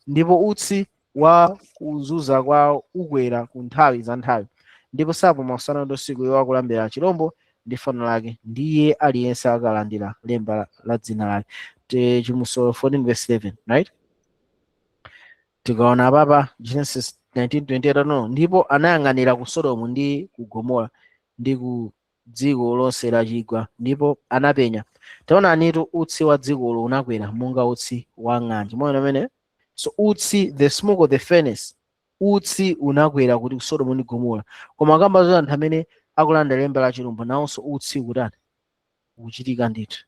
ndipo utsi wa kuzunza kwawo ukwera ku nthawi za nthawi ndipo sapuma usana ndi usiku iwo akulambira chirombo ndi fano lake ndiye aliyense akalandira lemba la dzina lake. Chimuso 14:11, right? Tikaona papa Genesis 19:28 ndipo anayang'anira ku Sodomu ndi ku Gomora ndi ku dziko lonse la chigwa ndipo anapenya. Taona anitu utsi wa dzikolo unakwera monga utsi wa ng'anjo. Mwana amene so utsi, the smoke of the furnace, utsi unakwera kuti ku Sodomu ndi Gomora. Koma kamba za anthu amene akulanda lemba la chirombo nawonso utsi kutani ukuchitika ndithu.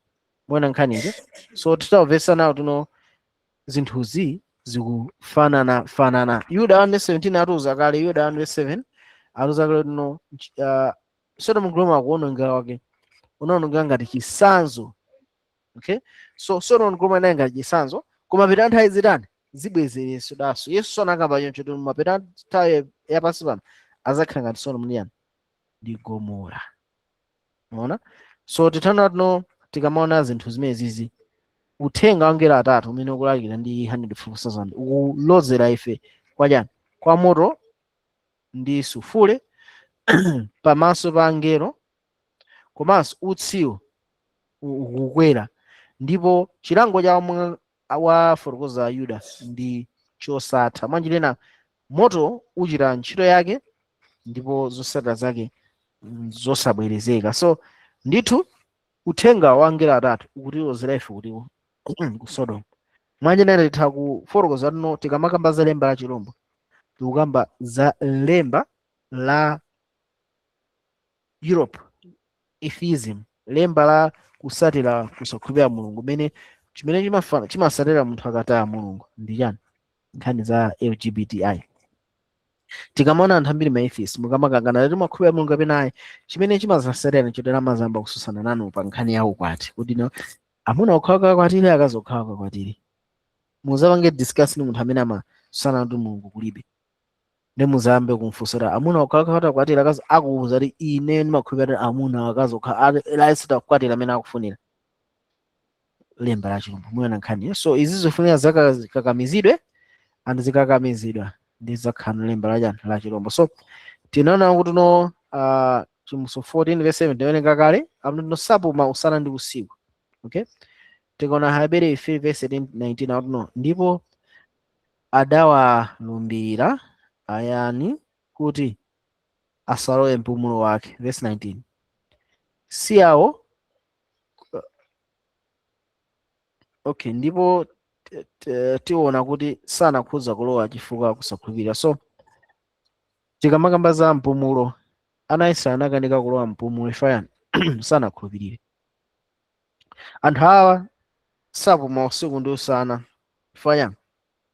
Mwana nkhanizo. So titawvesa nawo tuno zinthuzi zikufanana. Yuda 1:17 atuza kale, Yuda 1:7 atuza kale tuno Sodomu Gomora kuonongeka wake unaonongeka ngati chisanzo. Okay, so Sodomu Gomora naye ngati chisanzo koma pita nthawi zitani zibwezereso daso. Yesu anakamba choncho kuti mapita nthawi yapasi pano azakhala ngati Sodomu ndi yani ndi Gomora. Unaona? So titana tuno tikamaona zinthu zimenezi uthenga wa angelo atatu umene ukulalikira ndi 144,000 ukulozera ife kwa chani kwa moto ndi sufule pamaso pa angelo komanso utsiwo ukukwera ndipo chilango cha wafotokoza Yuda ndi chosatha. Mwanjirena moto uchita ntchito yake ndipo zosata zake zosabwerezeka. So ndithu uthenga wa angelo atatu ukutilozera ife kuti ku Sodom. Mwanjirena titha kufotokoza tuno tikamakamba za lemba la chirombo tikukamba za lemba la Europe atheism, lemba la kusatira kusakhulupirira Mulungu mene chimene chimasatira munthu akataya Mulungu ndi chani nkhani za LGBTI. Tikamaona anthu ambiri ma atheist mukamakangana kuti makhulupirira Mulungu kapena ayi chimene chimasatira nichotera mazamba kususana nanu pa nkhani yawo kwati kuti no amuna okhawa kwatire akazi okhawa kwatire muzapange discuss ni munthu amene amasusana ndi Mulungu kulibe ne muzambe kumfusira amuna okhawa kwatire akazi akuuza kuti ine ndimakhulupirira amuna akazi okhawa laisita kwatire amene akufunira lemba la chirombo. Mwana nkhani. So izi zofunira zikakamizidwe and zikakamizidwa ndi zakhala lemba la chirombo. So tinaona kuti no Chimuso 14:7 ndioneka kale amene sapuma usana ndi usiku. Okay, tikaona Hebrew 3:19 out no ndipo adawalumbira ayani kuti asalowe mpumulo wake. Verse 19 si awo okay ndipo tiona kuti sanakhuza kulowa chifukwa kusakhulupirira. So tikamakamba za mpumulo ana Israeli anakanika kulowa mpumulo ifayani sanakhulupirire. Anthu awa sapuma usiku ndi usana ifayani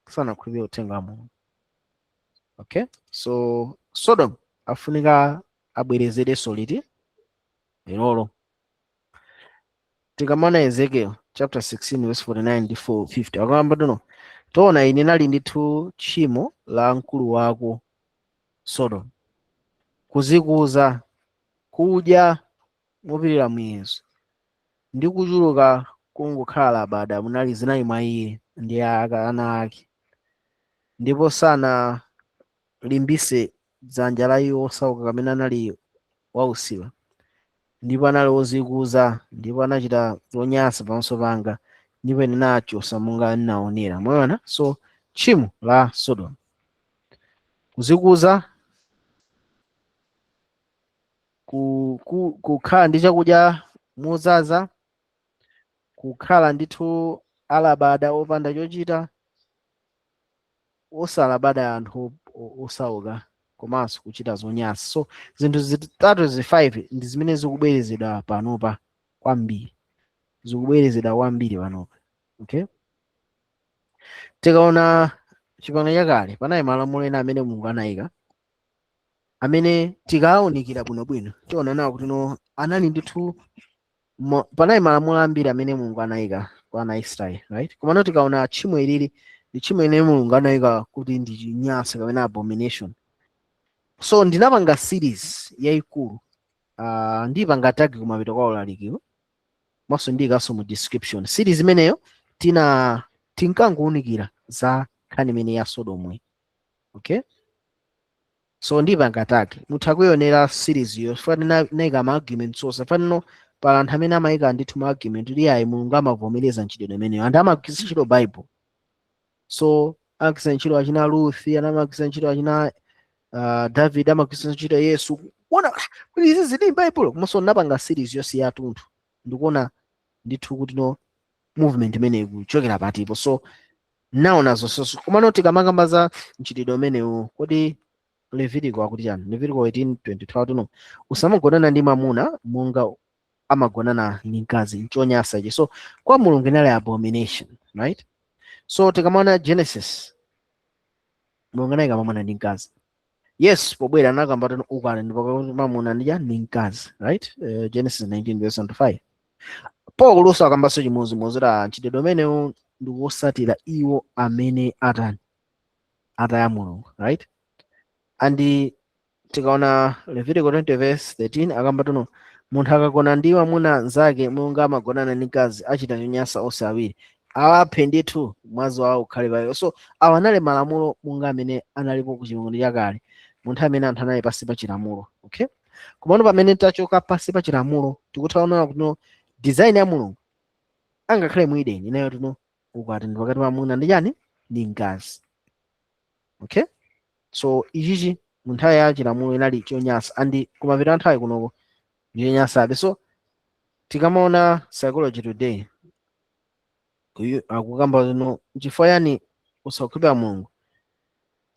sanakhulupirire uthenga wa Mulungu. Okay, so Sodom afunika abwerezereso liti lero. Tikamana Ezekiel chapter 16:49 ndi 4:50 akamba tuno toona ine nali ndithu tchimo la mkulu wako Sodom kuzikuza kudya mopirira muyezo ndi kuchuluka kungokhala labada munali zinayi mwa iye ndi ana ake, ndipo sanalimbise dzanja la iwo osauka kapena anali wausiwa, ndipo anali ozikuza, ndipo anachita zonyansa pamaso panga, ndipo ine nachosa monga ndinaonera. Mwaona? So tchimo la Sodomu, kuzikuza, kukhala ndi chakudya mozaza, kukhala ndithu alabada opanda chochita, osalabada anthu osauka, komanso kuchita zonyansa. So zinthu zitatu zi5 ndi zimene zikubwerezedwa panopa kwambiri, zikubwerezedwa kwambiri panopa. Okay, tikaona chipangano chakale panali malamulo ena amene Mulungu anayika, amene tikawunikira bwinobwino tiona nawo kuti no anali ndithu panali malamulo ambiri amene Mulungu anayika kwa ana Israeli, right? Komano tikaona tchimo ilili ndi tchimo ine Mulungu anayika kuti ndi chinyansa kapena abomination. So ndinapanga series yayikulu, ndipanga tag kumapeto kwa ulalikiro, maso ndikaso mu description. Series imeneyo tinkangowunikira za nkhani imene ya Sodomu. Okay, so ndipanga tag, mutha kuyionera series yo fani naika ma arguments onse fanino pala anthu amene amayika ndithu ma argument kuti ayi Mulungu amavomereza ntchito imeneyo, anthu amagwiritsa ntchito Bible. So amagwiritsa ntchito achina Ruth, amagwiritsa ntchito achina David, amagwiritsa ntchito Yesu. Kuona kuti izi zili Bible, komanso ndinapanga series yonse yathunthu ndikuona ndithu kuti no movement imeneyi kuchokera patipo. So naona zonse, komano tikamakamba za mchitidwe umenewu kodi Levitico akuti chani? Levitico 18:22 no usamagonana ndi mwamuna monga amagonana ndi mkazi, nchonyansa ichi. So kwa Mulungu inali abomination, right? So tikamana Genesis, Mulungu anayika mwamuna ndi mkazi. Yes, pobwera anakamba kuti ukale ndipo mwamuna ndi mkazi, right? Genesis 19:25. Paul luso akambaso chimozimozi la mchitidwe umenewu ndi wosatira iwo amene ataya Mulungu, right? And tikaona Levitico 20:13 akamba tuno munthu akagona ndi mwamuna nzake monga amagonana ndi mkazi achita chonyansa onse awiri, awaphe ndithu mwazi wawo ukhale payo. So awa anali malamulo monga amene analipo ku chipangano chakale, munthu amene anthu anali pansi pa chilamulo. Okay, komano pamene tachoka pansi pa chilamulo tikutaona kuti design ya Mulungu angakhale mu Edeni inayo tuno ukwati ndi pakati pa mwamuna ndi mkazi. Okay, so ichichi mu nthawi ya chilamulo inali chonyansa, andi kumapita nthawi kunoko ndi chonyansabe. So tikamaona psychology today akukamba zino chifukwa yani usakhulupirira Mulungu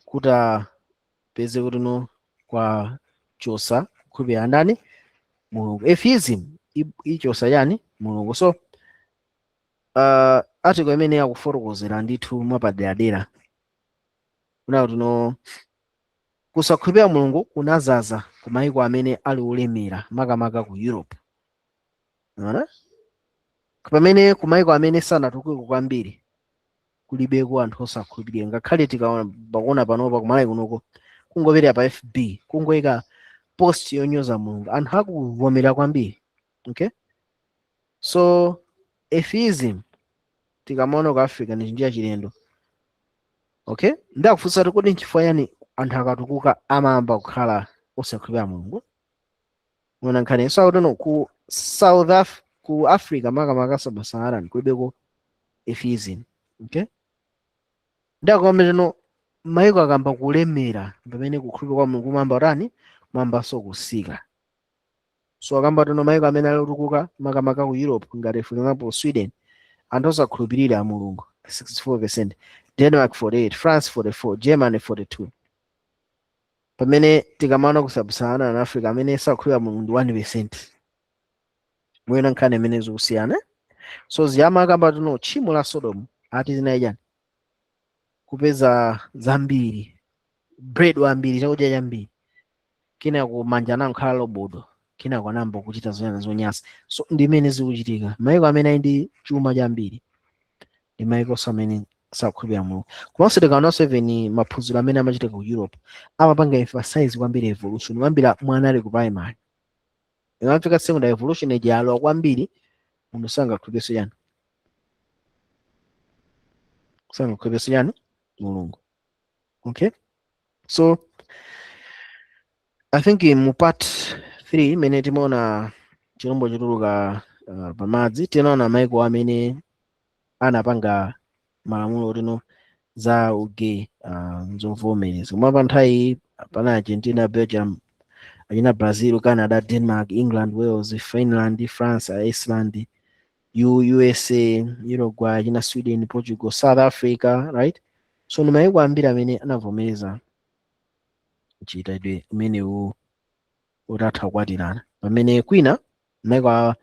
kuti apeze kuti no kwa chosa kukhulupirira ndani Mulungu. Atheism ichosa yani Mulungu. So article imene yakufotokozera ndithu mwapaderadera kuna kuti no kusakhulupirira Mulungu kunazaza ku mayiko amene ali olemera makamaka ku Europe. Unaona? Pamene ku mayiko amene sanatukuke kwambiri kulibeko anthu osakhulupirira, ngakhale tikaona panopa kumalawi kunoko kungopita pa FB kungoyika post yonyoza Mulungu anthu akuvomera kwambiri. Okay, so atheism tikamaona ku Africa ndi njira chilendo. Okay, ndakufunsa kuti kodi nchifukwa yani anthu akatukuka amayamba kukhala osakhulupirira Mulungu? Mwana nkhani so akuti no ku ku Africa makamaka sub-Saharan kulibeko atheism. Okay, ndakuombe no mayiko akamba kulemera pamene kukhulupirira kwa Mulungu mamba utani mamba so kusika. So akamba no mayiko amene ali otukuka makamaka ku Europe ngati for example Sweden anthu osakhulupirira Mulungu 64%, Denmark 48%, France 44%, Germany 42%. Pamene tikamaona ku sub-Saharan Africa amene sakhulupirira Mulungu ndi 1%. Mwina nkhani imene zikusiyana. So ziyama akamba no tchimo la Sodomu ati zinayi chani kupeza zambiri, bread wambiri, chakudya chambiri, kina kumanja nawo khala lobodo, kina kwanamba kuchita zonyansa. So ndi imene zikuchitika mayiko amene ali ndi chuma chambiri ndi mayiko amene sakhulupirira Mulungu. Komanso tikaona 7 maphunziro amene amachitika ku Europe amapanga emphasize kwambiri evolution kwambiri mwana ali ku primary. Ikafika second evolution ijalo kwambiri munthu sangakhulupirenso yani, sangakhulupirenso yani mulungu. Okay, so I think mu part 3 imene timaona chirombo chotuluka pamadzi, tinaona maiko amene anapanga malamulo tino za uge zovomereza. Koma pa nthawi pana Argentina, Belgium, achina Brazil, Canada, Denmark, England, Wales, Finland, France, Iceland, USA, Uruguay, achina Sweden, Portugal, South Africa, right? So ni maiko ambiri amene anavomereza chitidwe umenewu utatha kukwatirana, pamene kwina maiko awa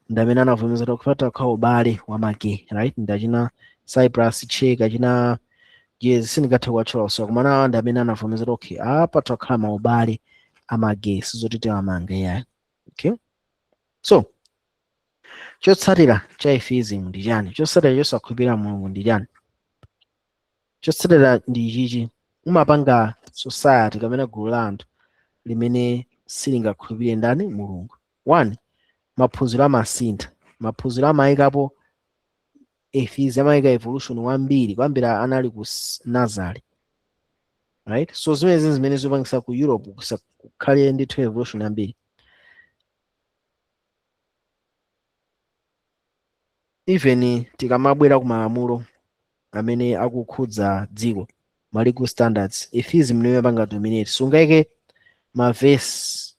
ndamene anavomereza kupata kukhala ubale wa mage, right? Ndachina Cyprus, Czech, achina yes sindingathe kuwatchula so kumana ndamene anavomereza okay apa takhala maubale amage sizoti amanga yayi. Okay, so chotsatira cha atheism ndi chani? Chotsatira chosakhulupirira mulungu ndi chani? Chotsatira ndi chichi, umapanga society kapena gulu la anthu limene silingakhulupirire ndani? Mulungu. One, maphunziro amasintha, maphunziro amayikapo atheism, amayika evolution kwambiri anali ku Nazareth, right? So zimene zopangisa ku Europe kukhale ndithu evolution yambiri. Even tikamabwera ku malamulo amene akukhudza dziko, ma legal standards, atheism ndiyo yapanga dominate. Sungaike mavesi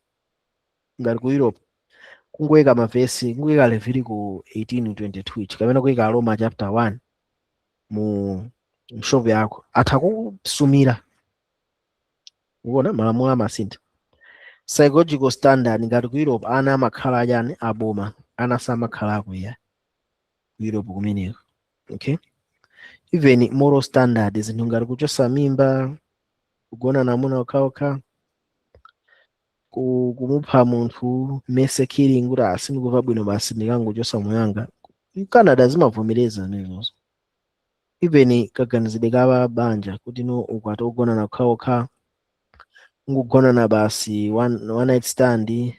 ngati ku Europe kungoyika mavesi, kungoyika Levitical 18:22 ichi kapena kuyika Roma chapter 1 mu mshopu yako atha kusumira. Uwona malamulo amasintha. Psychological standard ngati ku Europe ana amakhala achani? Aboma. Ana samakhala akuya ku Europe kumeneko. Okay, even moral standard zinthu ngati kuchosa mimba, kugona na amuna okhaokha, kumupha munthu, mese killing, kuti sindikuva bwino basi ndikangochosa moyo wanga, Canada zimavomereza zimenezo. Even kaganizidwe ka banja kuti no ukwati ogona na okhaokha, ngugona na basi one night stand,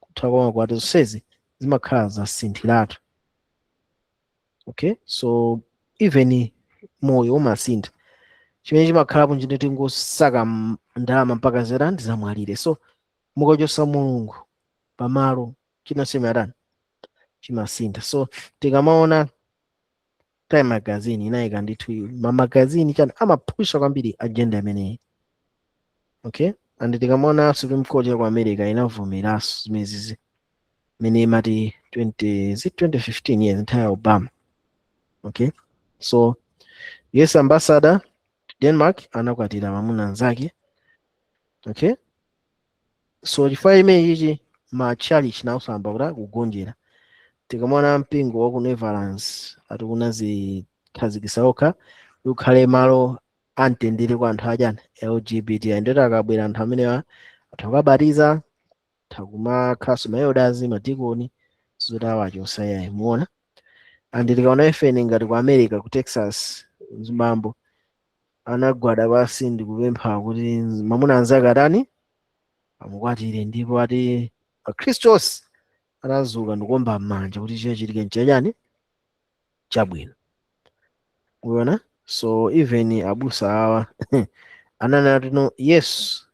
kutha kwa kwati zonsezi zimakhala zasinthiratu. Okay, so even moyo umasintha, chimene chimakhalapo nchiti tingosaka ndalama mpaka zerandi zamwalire. So mukachosa mulungu pamalo chinasemerani chimasintha. So tikamaona Time magazine inayika ndithu mamagazini chani amaphusha kwambiri agenda imeneyi. Okay, and tikamaona Supreme Court ya ku America inavomeranso zimenezi imene imati 2015 years nthawi ya Obama. Okay, so US ambassador Denmark anakwatira mamuna anzake. Okay, so chifukwa imene ichi ma church nawusamba kuti kugonjera. Tikamona mpingo wa ku Netherlands atikuna zikhazikitsa okha ukhale malo amtendere kwa anthu achani LGBT, ndiyoti akabwera anthu amenewa atha kukabatiza, atha kumakhalanso ma elders, madikoni, sizoti awachotsa yayi. Muona, and tikaona ifeni ngati ku America ku Texas Zimbabwe anagwada pansi ndikupempha kuti mamuna anzake atani amukwatire, ndipo ati akhristos anazuka ndikuomba m'manja kuti chachitike nchachani chabwino. Unaona, so even abusa awa ananena no yes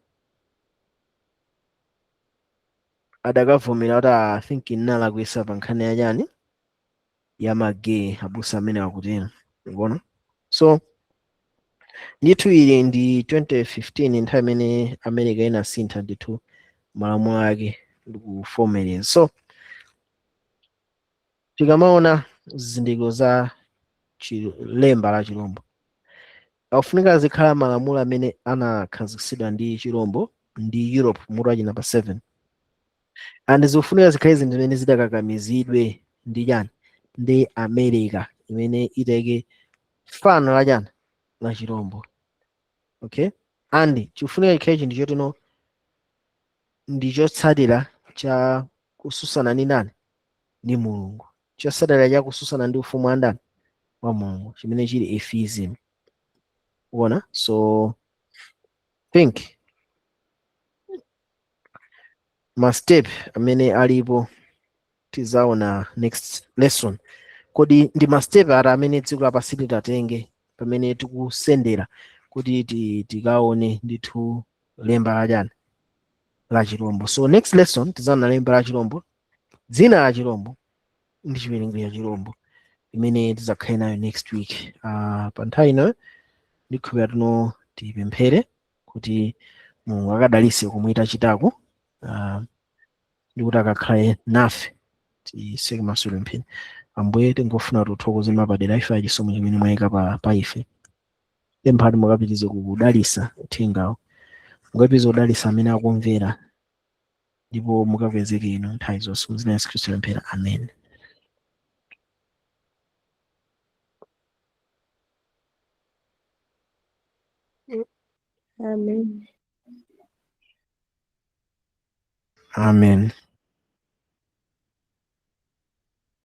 adakavomera kuti I think inalakwitsa pa nkhani yachani yamage abusa amene akutero. Unaona, so ndithu ili ndi 2015 nthawi imene America inasintha ndithu malamulo ake ndikuvomereza. So tikamaona zizindikiro za lemba la chirombo akufunika zikhala malamulo amene anakhazikitsidwa ndi chirombo ndi Europe mutu wachina pa 7, and zikufunika zikhale zinthu zimene zidakakamizidwe ndi chani ndi America imene iteke fano la chani la chirombo. Okay, and chikufunika chikhale chinthu chotino ndichotsatira cha kususana ndi nani ndi mulungu, chotsatira cha kususana ndi ufumu wa ndani wa mulungu, chimene chili atheism. Unaona, so think ma step amene alipo tizaona next lesson. Kodi ndi ma step ati amene tsiku lapasi titatenge pamene tikusendera kuti tikaone ndithu lemba lachani la chirombo. So next lesson tizaona lemba la chirombo, dzina la chirombo ndi chiwerengero cha chirombo imene tizakhale nayo next week. Pa nthawi ino ndikhulupirira tuno tipemphere kuti Mulungu akadalitse komwe tachitako ndi kuti akakhale nafe tiseke maso pemphero. Ambuye tingofuna tuthokoze mapadera ife achisomo chimene mwayika pa ife, pemphani mukapitize kudalitsa uthengawo, mukapitize kudalitsa amene akumvera ndipo mukakwezeke inu nthawi zonse mu dzina la Yesu Khristu pemphera, amen. Amen. Amen.